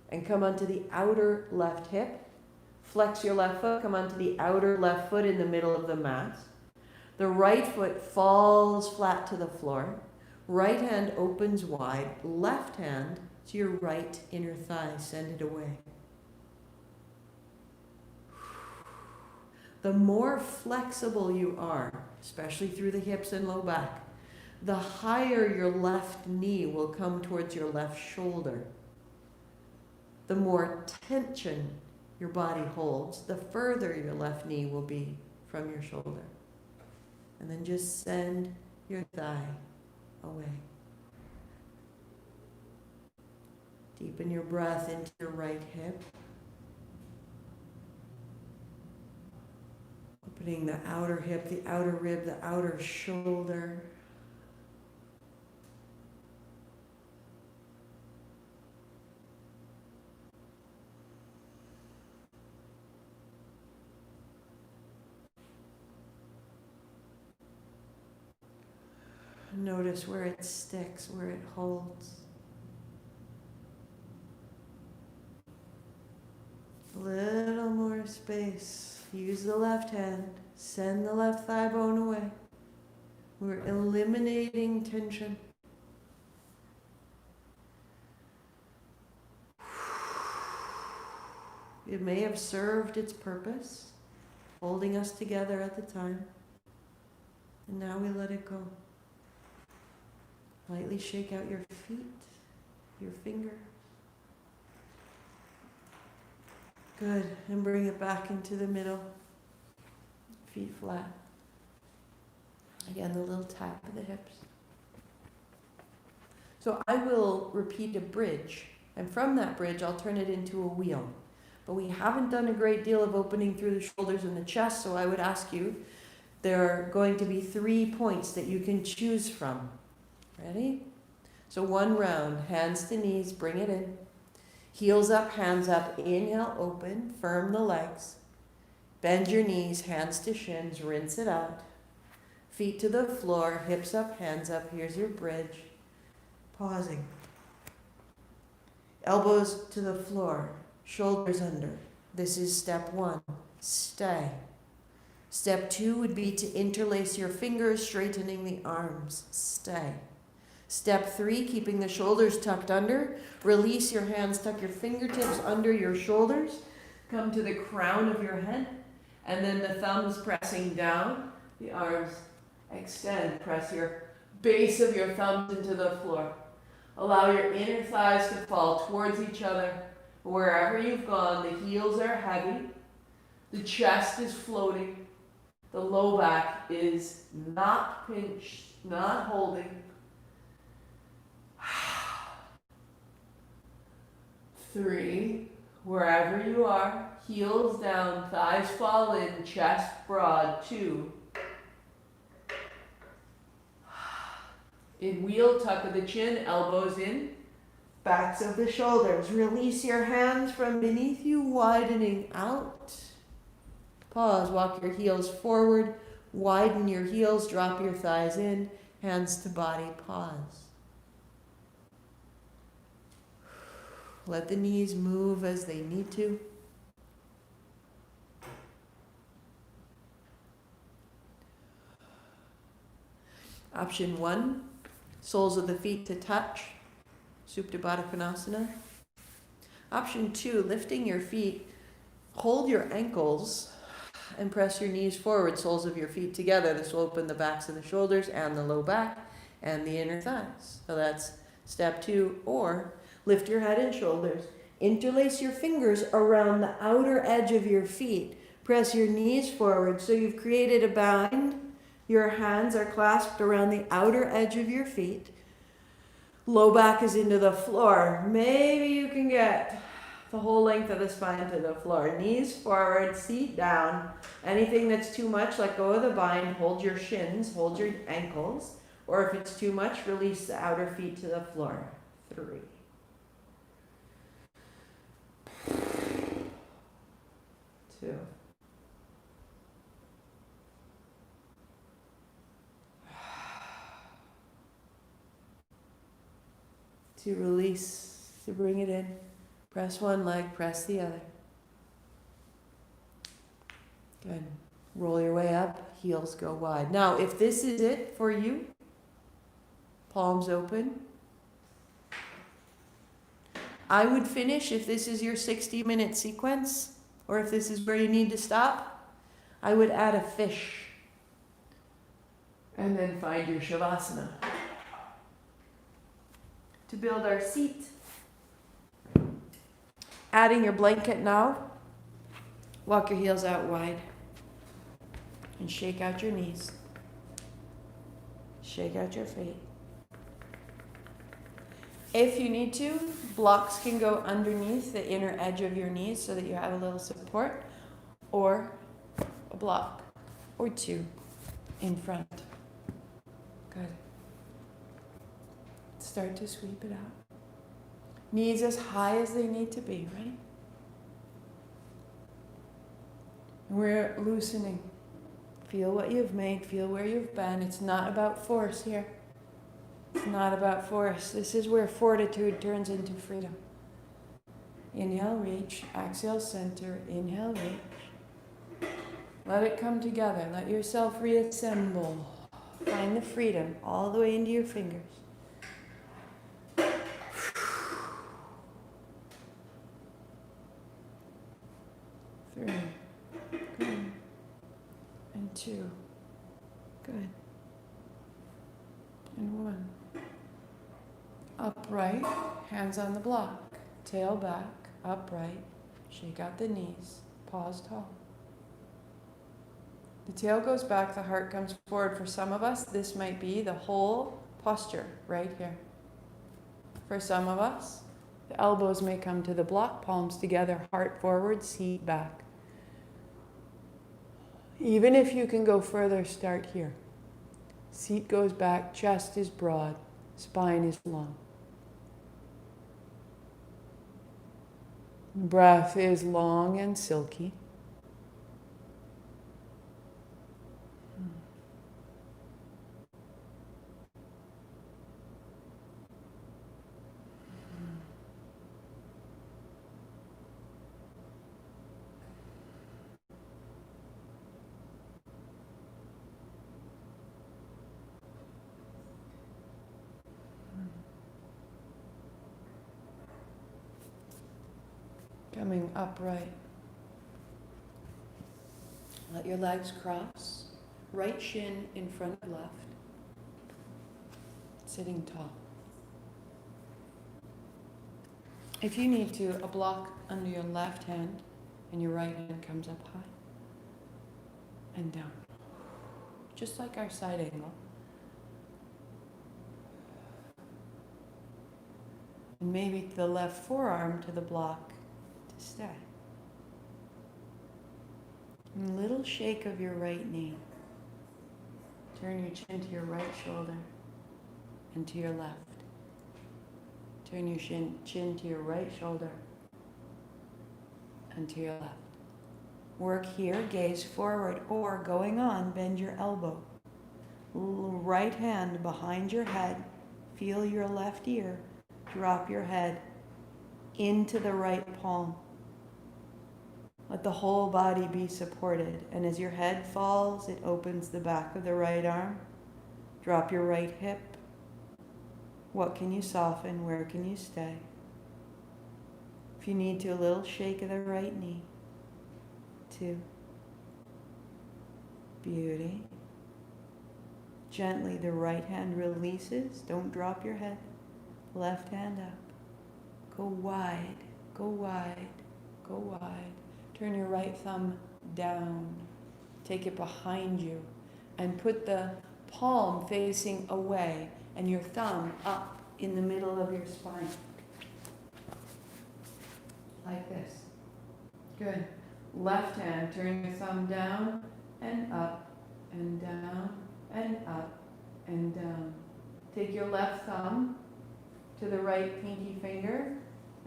and come onto the outer left hip. Flex your left foot, come onto the outer left foot in the middle of the mat. The right foot falls flat to the floor. Right hand opens wide, left hand to your right inner thigh, send it away. The more flexible you are, especially through the hips and low back, the higher your left knee will come towards your left shoulder. The more tension your body holds, the further your left knee will be from your shoulder. And then just send your thigh away. Deepen your breath into your right hip. Opening the outer hip, the outer rib, the outer shoulder. Notice where it sticks, where it holds. A little more space. Use the left hand. Send the left thigh bone away. We're eliminating tension. It may have served its purpose, holding us together at the time. And now we let it go. Lightly shake out your feet, your finger. Good, and bring it back into the middle. Feet flat. Again, the little tap of the hips. So I will repeat a bridge, and from that bridge I'll turn it into a wheel. But we haven't done a great deal of opening through the shoulders and the chest, so I would ask you, there are going to be 3 points that you can choose from. Ready? So one round, hands to knees, bring it in. Heels up, hands up, inhale, open, firm the legs. Bend your knees, hands to shins, rinse it out. Feet to the floor, hips up, hands up, here's your bridge. Pausing. Elbows to the floor, shoulders under. This is step 1, stay. Step 2 would be to interlace your fingers, straightening the arms, stay. Step 3, keeping the shoulders tucked under. Release your hands, tuck your fingertips under your shoulders. Come to the crown of your head. And then the thumbs pressing down. The arms extend. Press your base of your thumbs into the floor. Allow your inner thighs to fall towards each other Wherever you've gone, the heels are heavy, the chest is floating, the low back is not pinched, not holding. 3, wherever you are, heels down, thighs fall in, chest broad. 2. In wheel, tuck of the chin, elbows in, backs of the shoulders. Release your hands from beneath you, widening out. Pause, walk your heels forward, widen your heels, drop your thighs in, hands to body, pause. Let the knees move as they need to. Option 1, soles of the feet to touch, Supta Baddha Konasana. Option 2, lifting your feet, hold your ankles and press your knees forward, soles of your feet together. This will open the backs of the shoulders and the low back and the inner thighs. So that's step 2. Or lift your head and shoulders. Interlace your fingers around the outer edge of your feet. Press your knees forward so you've created a bind. Your hands are clasped around the outer edge of your feet. Low back is into the floor. Maybe you can get the whole length of the spine to the floor. Knees forward, seat down. Anything that's too much, let go of the bind. Hold your shins, hold your ankles. Or if it's too much, release the outer feet to the floor. 3. 2. To release, to bring it in. Press one leg, press the other. Good. Roll your way up, heels go wide. Now, if this is it for you, palms open. I would finish, if this is your 60-minute sequence, or if this is where you need to stop, I would add a fish. And then find your Shavasana. To build our seat, adding your blanket now, walk your heels out wide and shake out your knees. Shake out your feet. If you need to, blocks can go underneath the inner edge of your knees so that you have a little support, or a block or 2 in front. Good. Start to sweep it out. Knees as high as they need to be, right? We're loosening. Feel what you've made, feel where you've been. It's not about force here. It's not about force. This is where fortitude turns into freedom. Inhale, reach. Exhale, center. Inhale, reach. Let it come together. Let yourself reassemble. Find the freedom all the way into your fingers. 3. Good. And 2. Good. And 1. Upright, hands on the block. Tail back, upright. Shake out the knees. Pause tall. The tail goes back, the heart comes forward. For some of us, this might be the whole posture right here. For some of us, the elbows may come to the block, palms together, heart forward, seat back. Even if you can go further, start here. Seat goes back, chest is broad, spine is long. Breath is long and silky. Coming upright. Let your legs cross. Right shin in front of left. Sitting tall. If you need to, a block under your left hand and your right hand comes up high and down. Just like our side angle. And maybe the left forearm to the block to stay. And a little shake of your right knee. Turn your chin to your right shoulder and to your left. Turn your chin to your right shoulder and to your left. Work here, gaze forward, or going on, bend your elbow. Right hand behind your head, feel your left ear, drop your head into the right palm. Let the whole body be supported, and as your head falls, it opens the back of the right arm. Drop your right hip. What can you soften? Where can you stay? If you need to, a little shake of the right knee. 2. Beauty. Gently, the right hand releases. Don't drop your head. Left hand up. Go wide, go wide, go wide. Turn your right thumb down. Take it behind you and put the palm facing away and your thumb up in the middle of your spine. Like this. Good. Left hand, turn your thumb down and up and down and up and down. Take your left thumb to the right pinky finger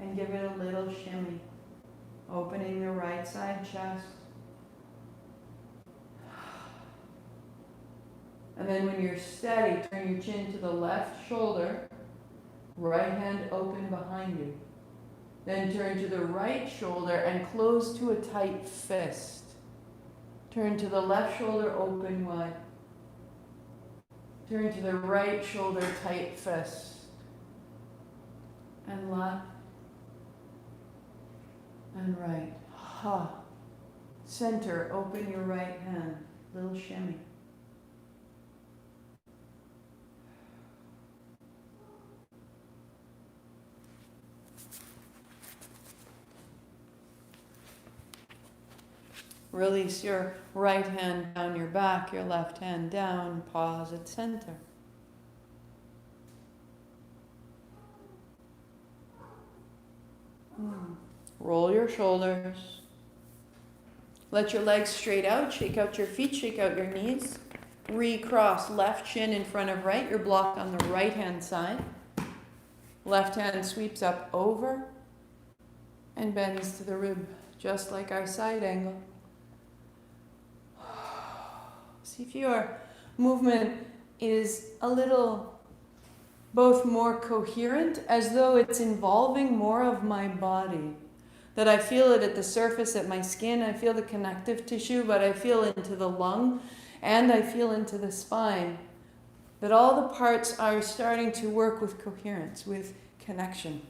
and give it a little shimmy. Opening the right side chest. And then when you're steady, turn your chin to the left shoulder, right hand open behind you. Then turn to the right shoulder and close to a tight fist. Turn to the left shoulder, open wide. Turn to the right shoulder, tight fist. And left. And right. Ha. Center, open your right hand. Little shimmy. Release your right hand down your back, your left hand down. Pause at center. Roll your shoulders. Let your legs straight out. Shake out your feet. Shake out your knees. Recross left shin in front of right. Your block on the right hand side. Left hand sweeps up over and bends to the rib, just like our side angle. See if your movement is a little both more coherent, as though it's involving more of my body. That I feel it at the surface, at my skin, I feel the connective tissue, but I feel into the lung, and I feel into the spine. That all the parts are starting to work with coherence, with connection.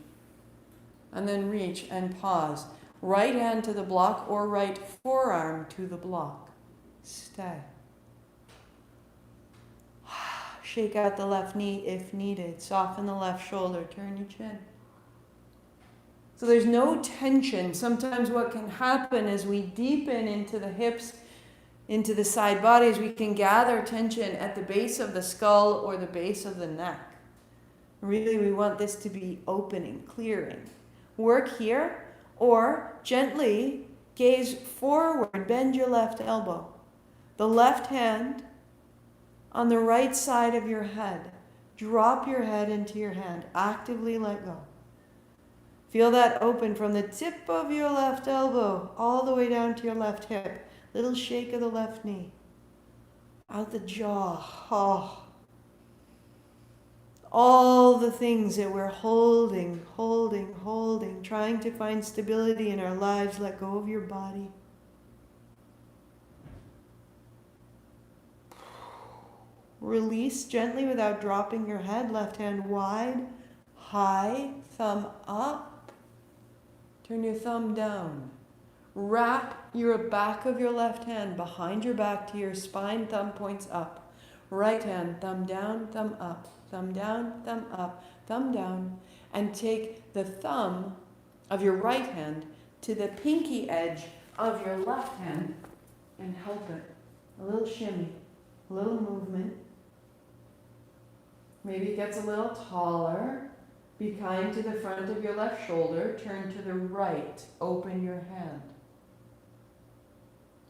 And then reach and pause. Right hand to the block or right forearm to the block. Stay. Shake out the left knee if needed. Soften the left shoulder. Turn your chin. So there's no tension. Sometimes what can happen as we deepen into the hips, into the side bodies, we can gather tension at the base of the skull or the base of the neck. Really, we want this to be opening, clearing. Work here, or gently gaze forward, bend your left elbow. The left hand on the right side of your head. Drop your head into your hand. Actively let go. Feel that open from the tip of your left elbow all the way down to your left hip. Little shake of the left knee. Out the jaw. Oh. All the things that we're holding, trying to find stability in our lives. Let go of your body. Release gently without dropping your head. Left hand wide, high, thumb up. Turn your thumb down. Wrap your back of your left hand behind your back to your spine. Thumb points up. Right hand, thumb down, thumb up. Thumb down, thumb up, thumb down. And take the thumb of your right hand to the pinky edge of your left hand and help it. A little shimmy, a little movement. Maybe it gets a little taller. Be kind to the front of your left shoulder. Turn to the right. Open your hand.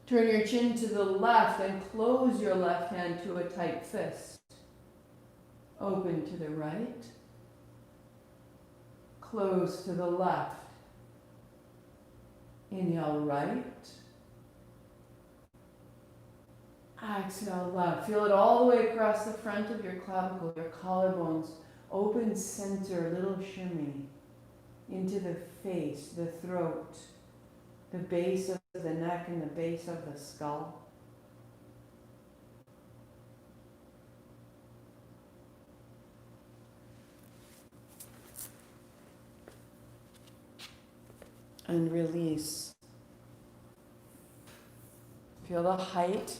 Turn your chin to the left and close your left hand to a tight fist. Open to the right. Close to the left. Inhale right. Exhale left. Feel it all the way across the front of your clavicle, your collarbones. Open center, little shimmy into the face, the throat, the base of the neck and the base of the skull. And release. Feel the height.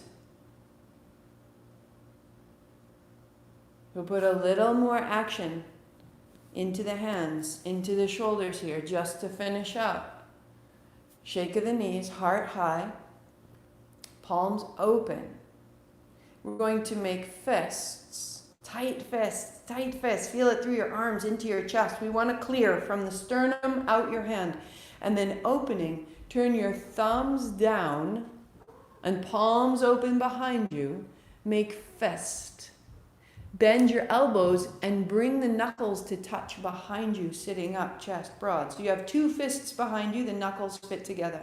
We'll put a little more action into the hands, into the shoulders here, just to finish up. Shake of the knees, heart high, palms open. We're going to make fists, tight fists, tight fists. Feel it through your arms, into your chest. We want to clear from the sternum out your hand. And then opening, turn your thumbs down and palms open behind you. Make fist. Bend your elbows and bring the knuckles to touch behind you, sitting up, chest broad. So you have two fists behind you, the knuckles fit together.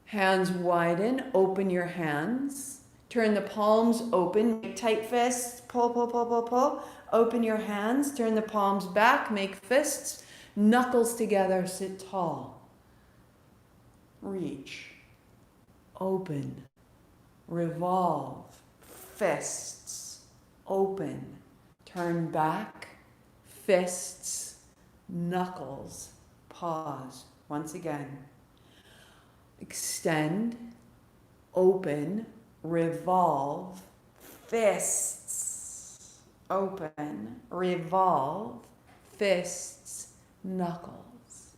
Hands widen, open your hands. Turn the palms open, make tight fists, pull, pull, pull, pull, pull. Open your hands, turn the palms back, make fists. Knuckles together, sit tall. Reach, open, revolve, fists. Open, turn back, fists, knuckles, pause. Once again. Extend, open, revolve, fists. Open, revolve, fists, knuckles.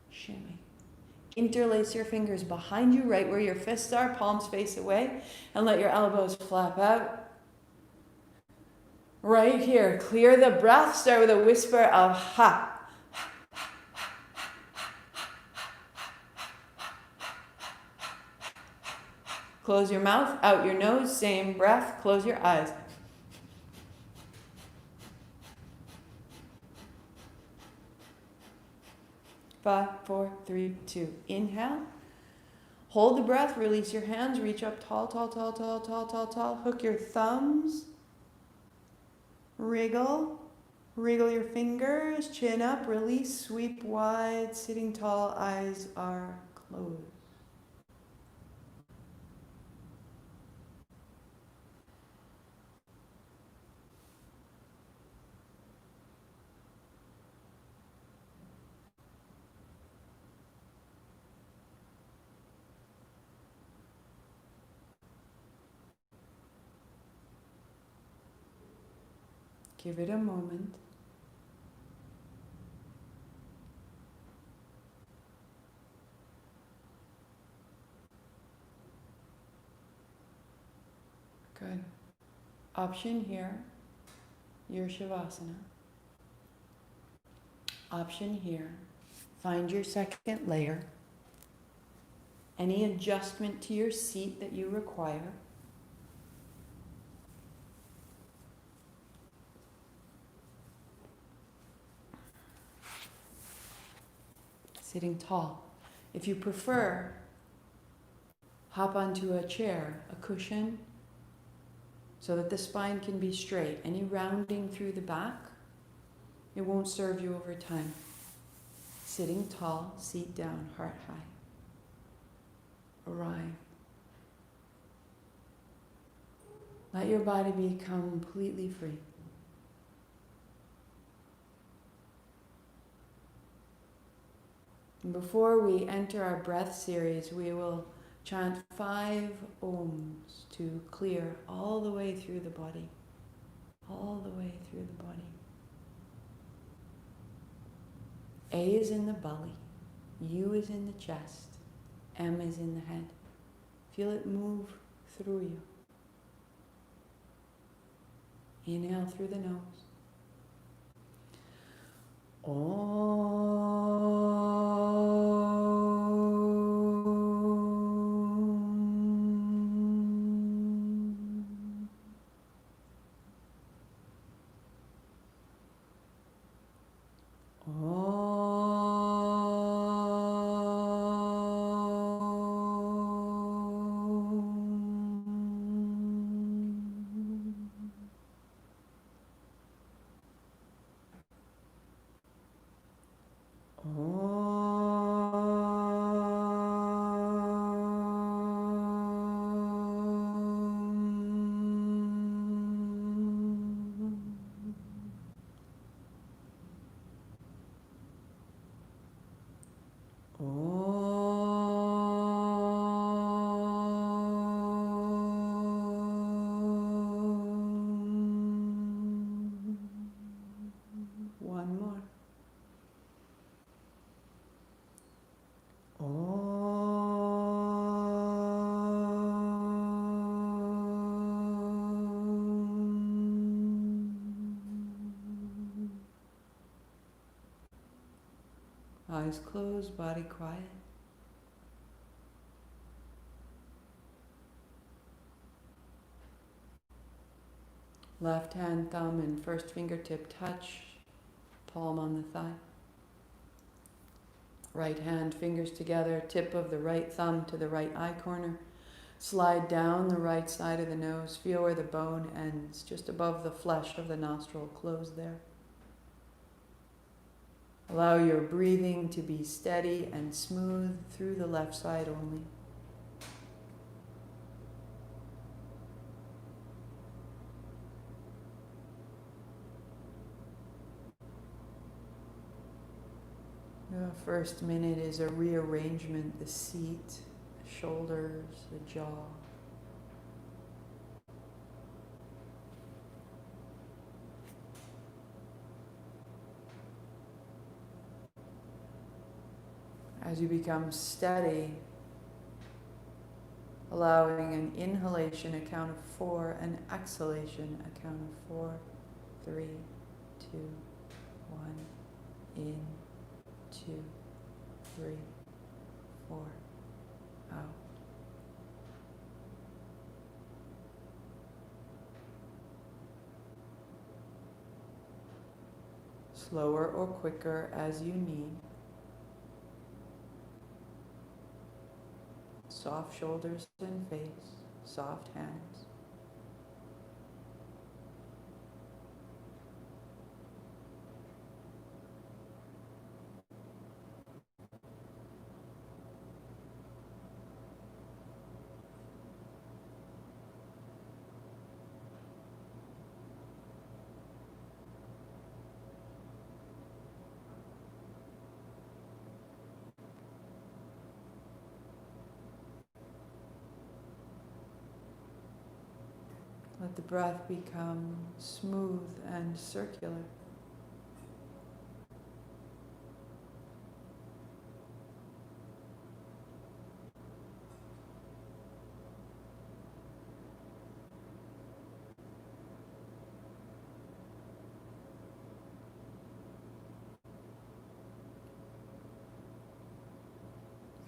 Shimmy. Interlace your fingers behind you, right where your fists are, palms face away, and let your elbows flap out. Right here, clear the breath. Start with a whisper of ha. Close your mouth, out your nose, same breath. Close your eyes. Five, 4, 3, 2. Inhale. Hold the breath, release your hands, reach up tall, tall, tall, tall, tall, tall, tall. Hook your thumbs. Wriggle your fingers, chin up, release, sweep wide, sitting tall, eyes are closed. Give it a moment. Good. Option here, your Shavasana. Option here, find your second layer. Any adjustment to your seat that you require. Sitting tall. If you prefer, hop onto a chair, a cushion, so that the spine can be straight. Any rounding through the back, it won't serve you over time. Sitting tall, seat down, heart high. Arrive. Let your body be completely free. And before we enter our breath series, we will chant 5 ohms to clear all the way through the body. All the way through the body. A is in the belly, U is in the chest, M is in the head. Feel it move through you. Inhale through the nose. One more. Eyes closed, body quiet. Left hand, thumb, and first fingertip touch, palm on the thigh. Right hand, fingers together, tip of the right thumb to the right eye corner. Slide down the right side of the nose. Feel where the bone ends, just above the flesh of the nostril. Close there. Allow your breathing to be steady and smooth through the left side only. The first minute is a rearrangement, the seat, the shoulders, the jaw. As you become steady, allowing an inhalation, a count of 4, an exhalation, a count of 4, 3, 2, 1, in, 2, 3, 4, out. Slower or quicker as you need. Soft shoulders and face, soft hands. Let the breath become smooth and circular.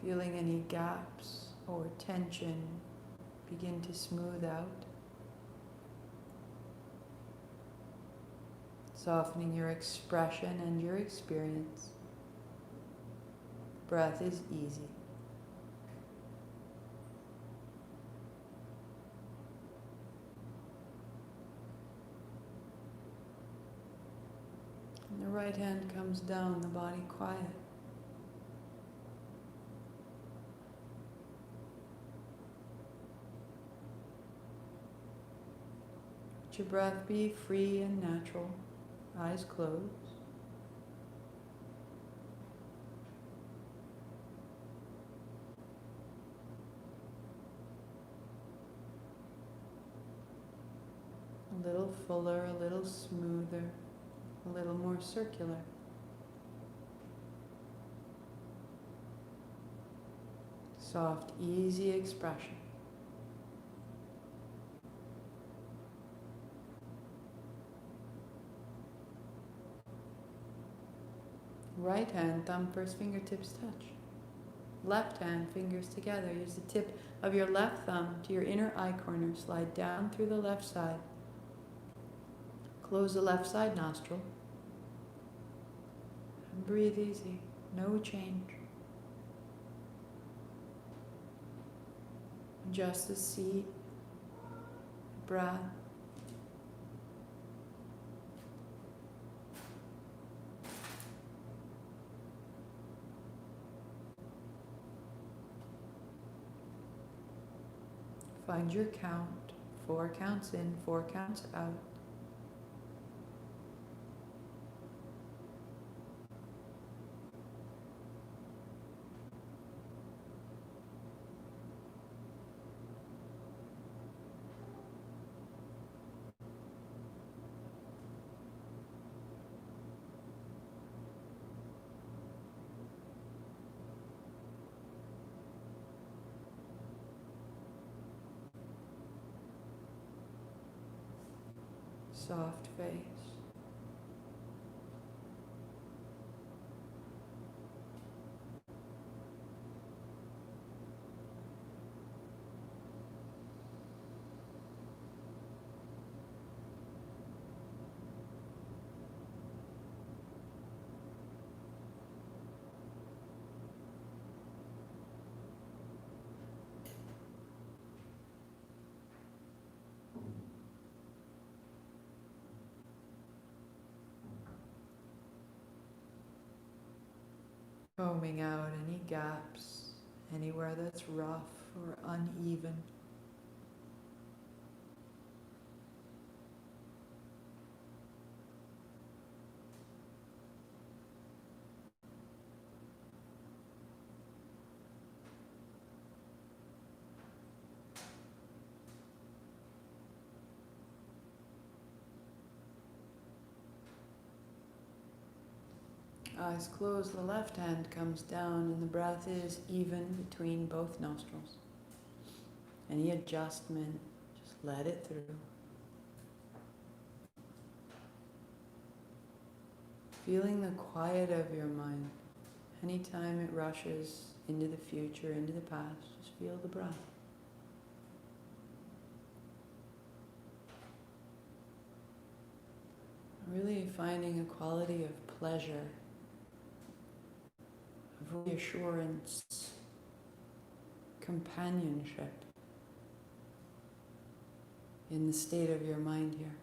Feeling any gaps or tension begin to smooth out. Softening your expression and your experience. Breath is easy. And the right hand comes down, the body quiet. Let your breath be free and natural. Eyes closed. A little fuller, a little smoother, a little more circular. Soft, easy expression. Right hand, thumb, first fingertips touch. Left hand, fingers together. Use the tip of your left thumb to your inner eye corner. Slide down through the left side. Close the left side nostril. And breathe easy. No change. Adjust the seat, breath. Find your count. 4 counts in, 4 counts out. Soft face. Combing out any gaps, anywhere that's rough or uneven. Eyes closed, the left hand comes down and the breath is even between both nostrils. Any adjustment, just let it through. Feeling the quiet of your mind. Anytime it rushes into the future, into the past, just feel the breath. Really finding a quality of pleasure, of reassurance, companionship in the state of your mind here.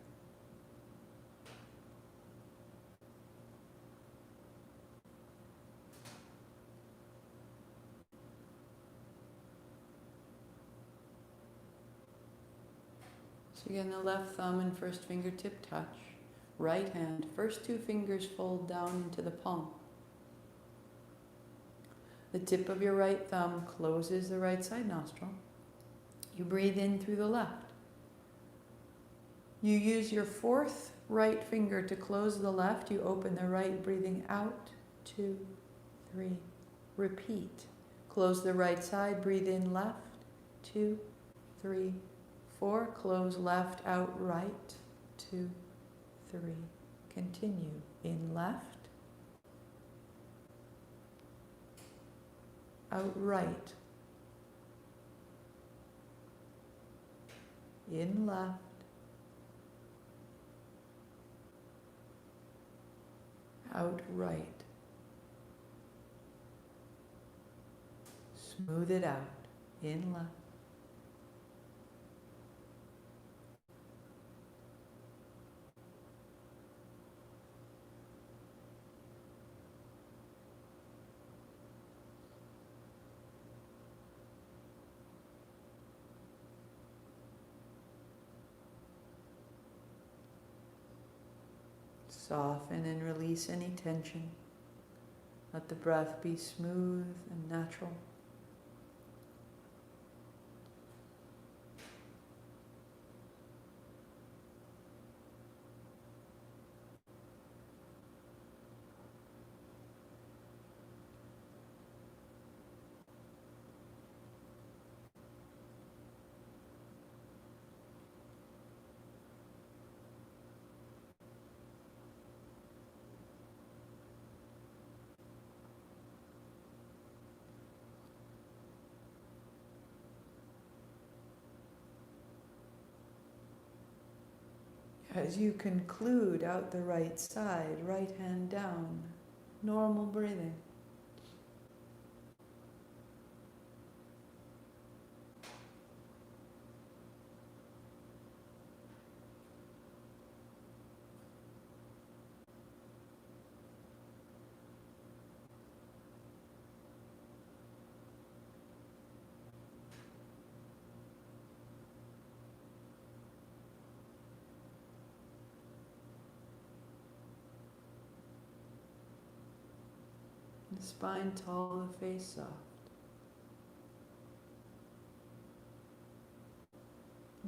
So again, the left thumb and first fingertip touch. Right hand, first 2 fingers fold down into the palm. The tip of your right thumb closes the right side nostril. You breathe in through the left. You use your 4th right finger to close the left. You open the right, breathing out, 2, 3. Repeat. Close the right side, breathe in left, 2, 3, 4. Close left, out, right, 2, 3. Continue. In left, out right, in left, out right. Smooth it out. In left. Soften and release any tension. Let the breath be smooth and natural. As you conclude out the right side, right hand down, normal breathing. The spine tall, the face soft.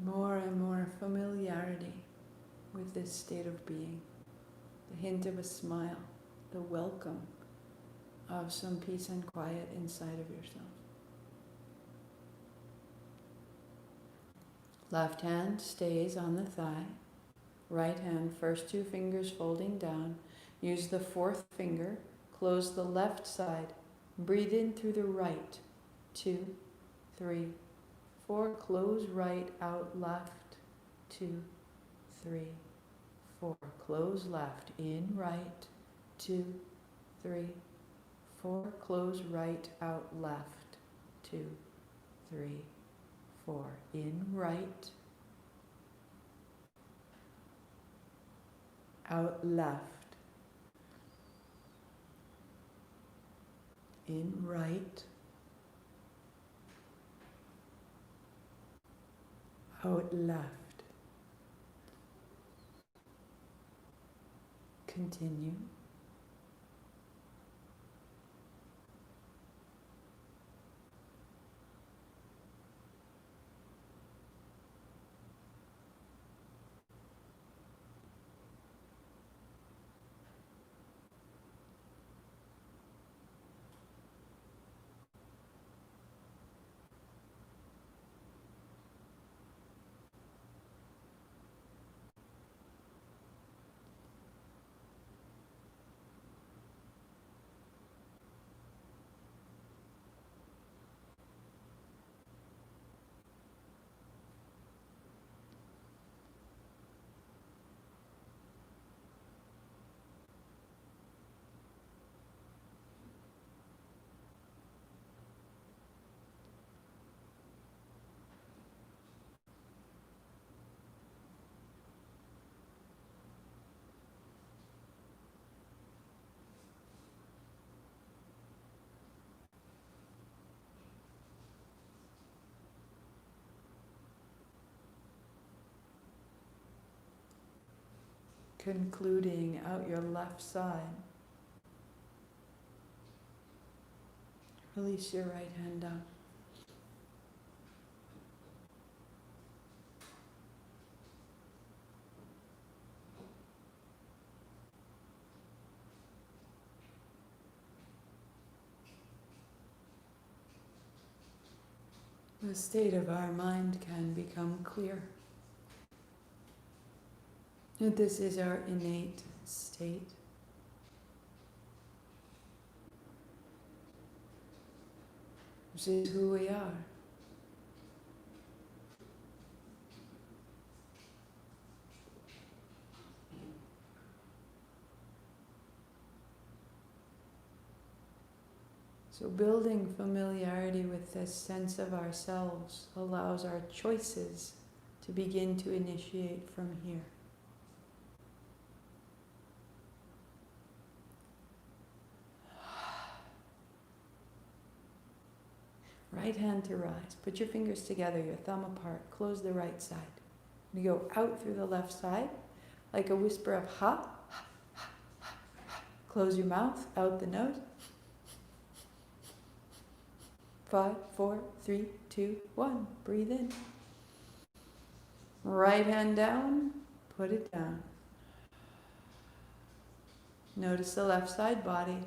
More and more familiarity with this state of being. The hint of a smile, the welcome of some peace and quiet inside of yourself. Left hand stays on the thigh. Right hand, first two fingers folding down. Use the fourth finger. Close the left side. Breathe in through the right. 2, 3, 4. Close right, out left. 2, 3, 4. Close left, in right. 2, 3, 4. Close right, out left. 2, 3, 4. In right. Out left. In right, out left. Continue. Concluding out your left side. Release your right hand down. The state of our mind can become clear. And this is our innate state. This is who we are. So building familiarity with this sense of ourselves allows our choices to begin to initiate from here. Right hand to rise. Put your fingers together, your thumb apart. Close the right side. You go out through the left side, like a whisper of ha, ha, ha, ha, ha. Close your mouth, out the nose. 5, 4, 3, 2, 1. Breathe in. Right hand down, put it down. Notice the left side body.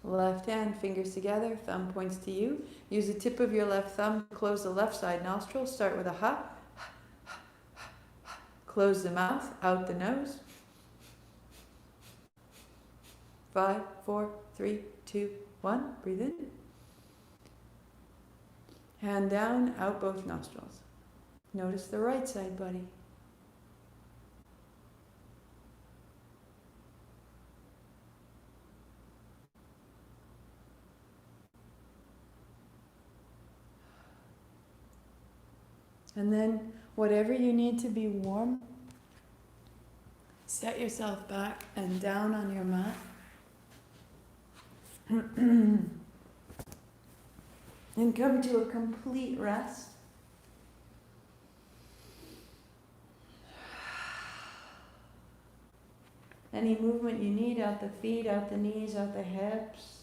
Left hand, fingers together, thumb points to you. Use the tip of your left thumb to close the left side nostril. Start with a ha. Close the mouth, out the nose. 5, 4, 3, 2, 1. Breathe in. Hand down, out both nostrils. Notice the right side, buddy. And then, whatever you need to be warm, set yourself back and down on your mat. And come to a complete rest. Any movement you need, out the feet, out the knees, out the hips.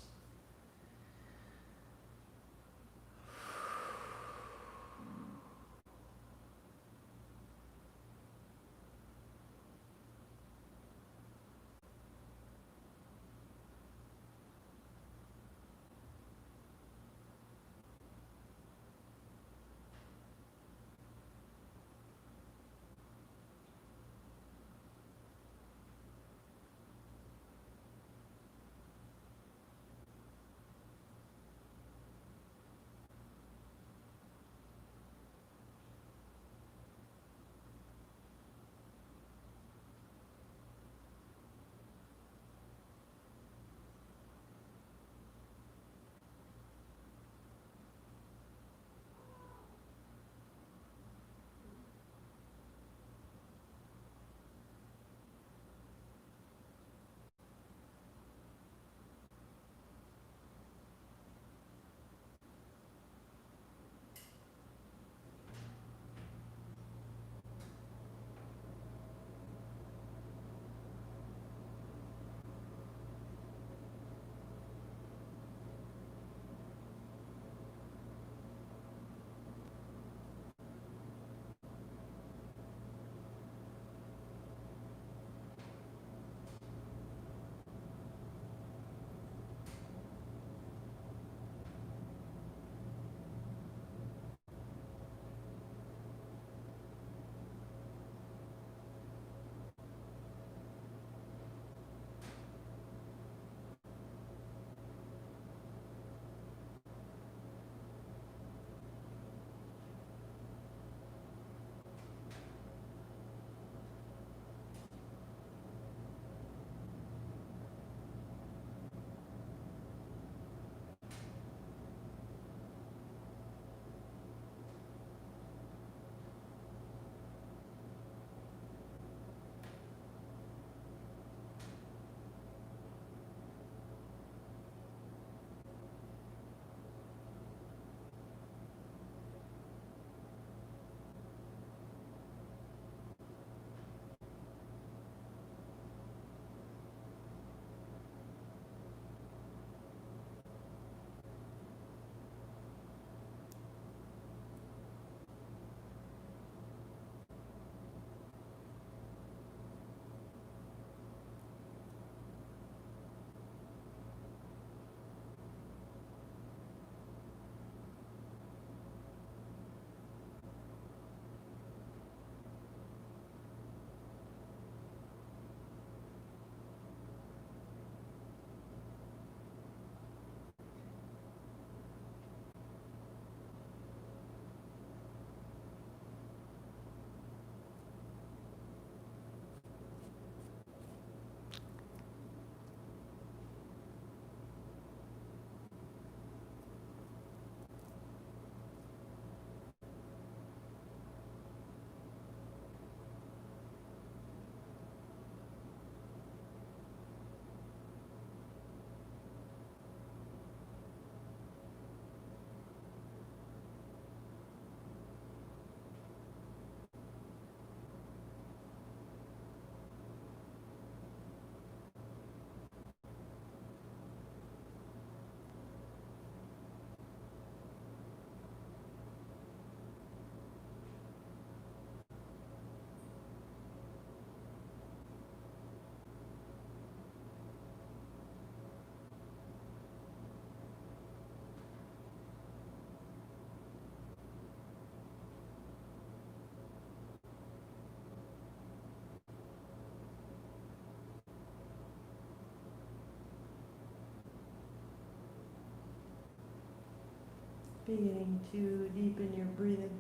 Beginning to deepen your breathing.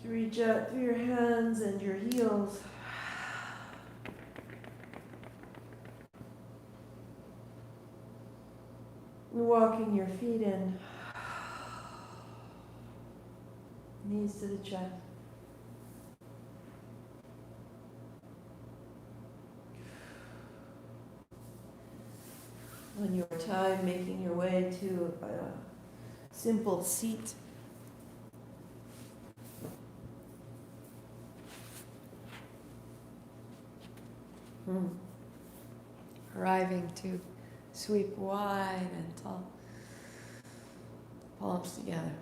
To reach out through your hands and your heels. Walking your feet in. Knees to the chest. On your time, making your way to a simple seat. Arriving to sweep wide and tall, palms together.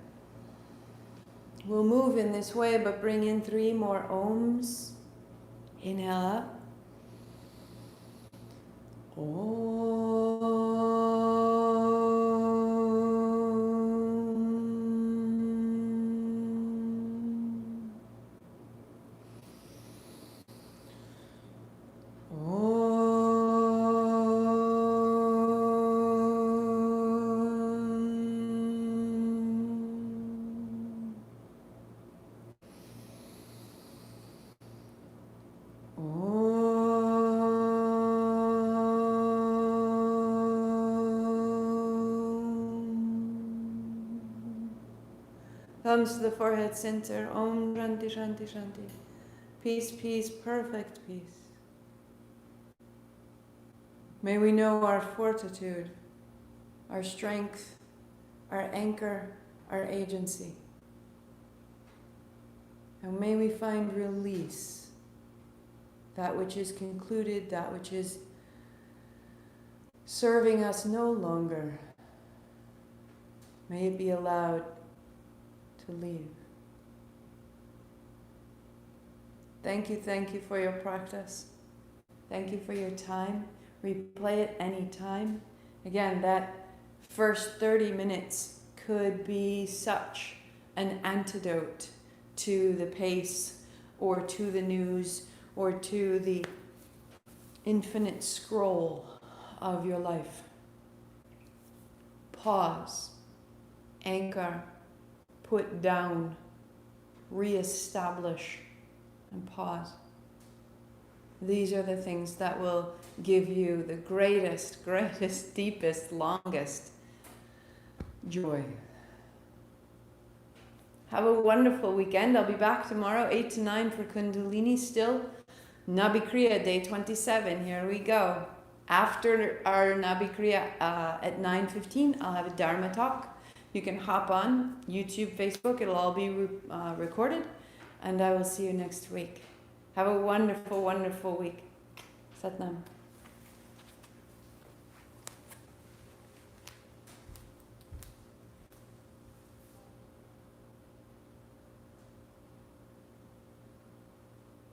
We'll move in this way, but bring in 3 more ohms. Inhale up. Thumbs to the forehead center. Om Shanti Shanti Shanti. Peace, peace, perfect peace. May we know our fortitude, our strength, our anchor, our agency. And may we find release, that which is concluded, that which is serving us no longer. May it be allowed to leave. Thank you for your practice. Thank you for your time. Replay it any time. Again, that first 30 minutes could be such an antidote to the pace or to the news or to the infinite scroll of your life. Pause, anchor, put down, re-establish, and pause. These are the things that will give you the greatest, deepest, longest joy. Have a wonderful weekend. I'll be back tomorrow, 8 to 9 for Kundalini still. Nabi Kriya, day 27. Here we go. After our Nabi Kriya at 9:15, I'll have a Dharma talk. You can hop on YouTube, Facebook. It'll all be recorded. And I will see you next week. Have a wonderful, wonderful week. Satnam.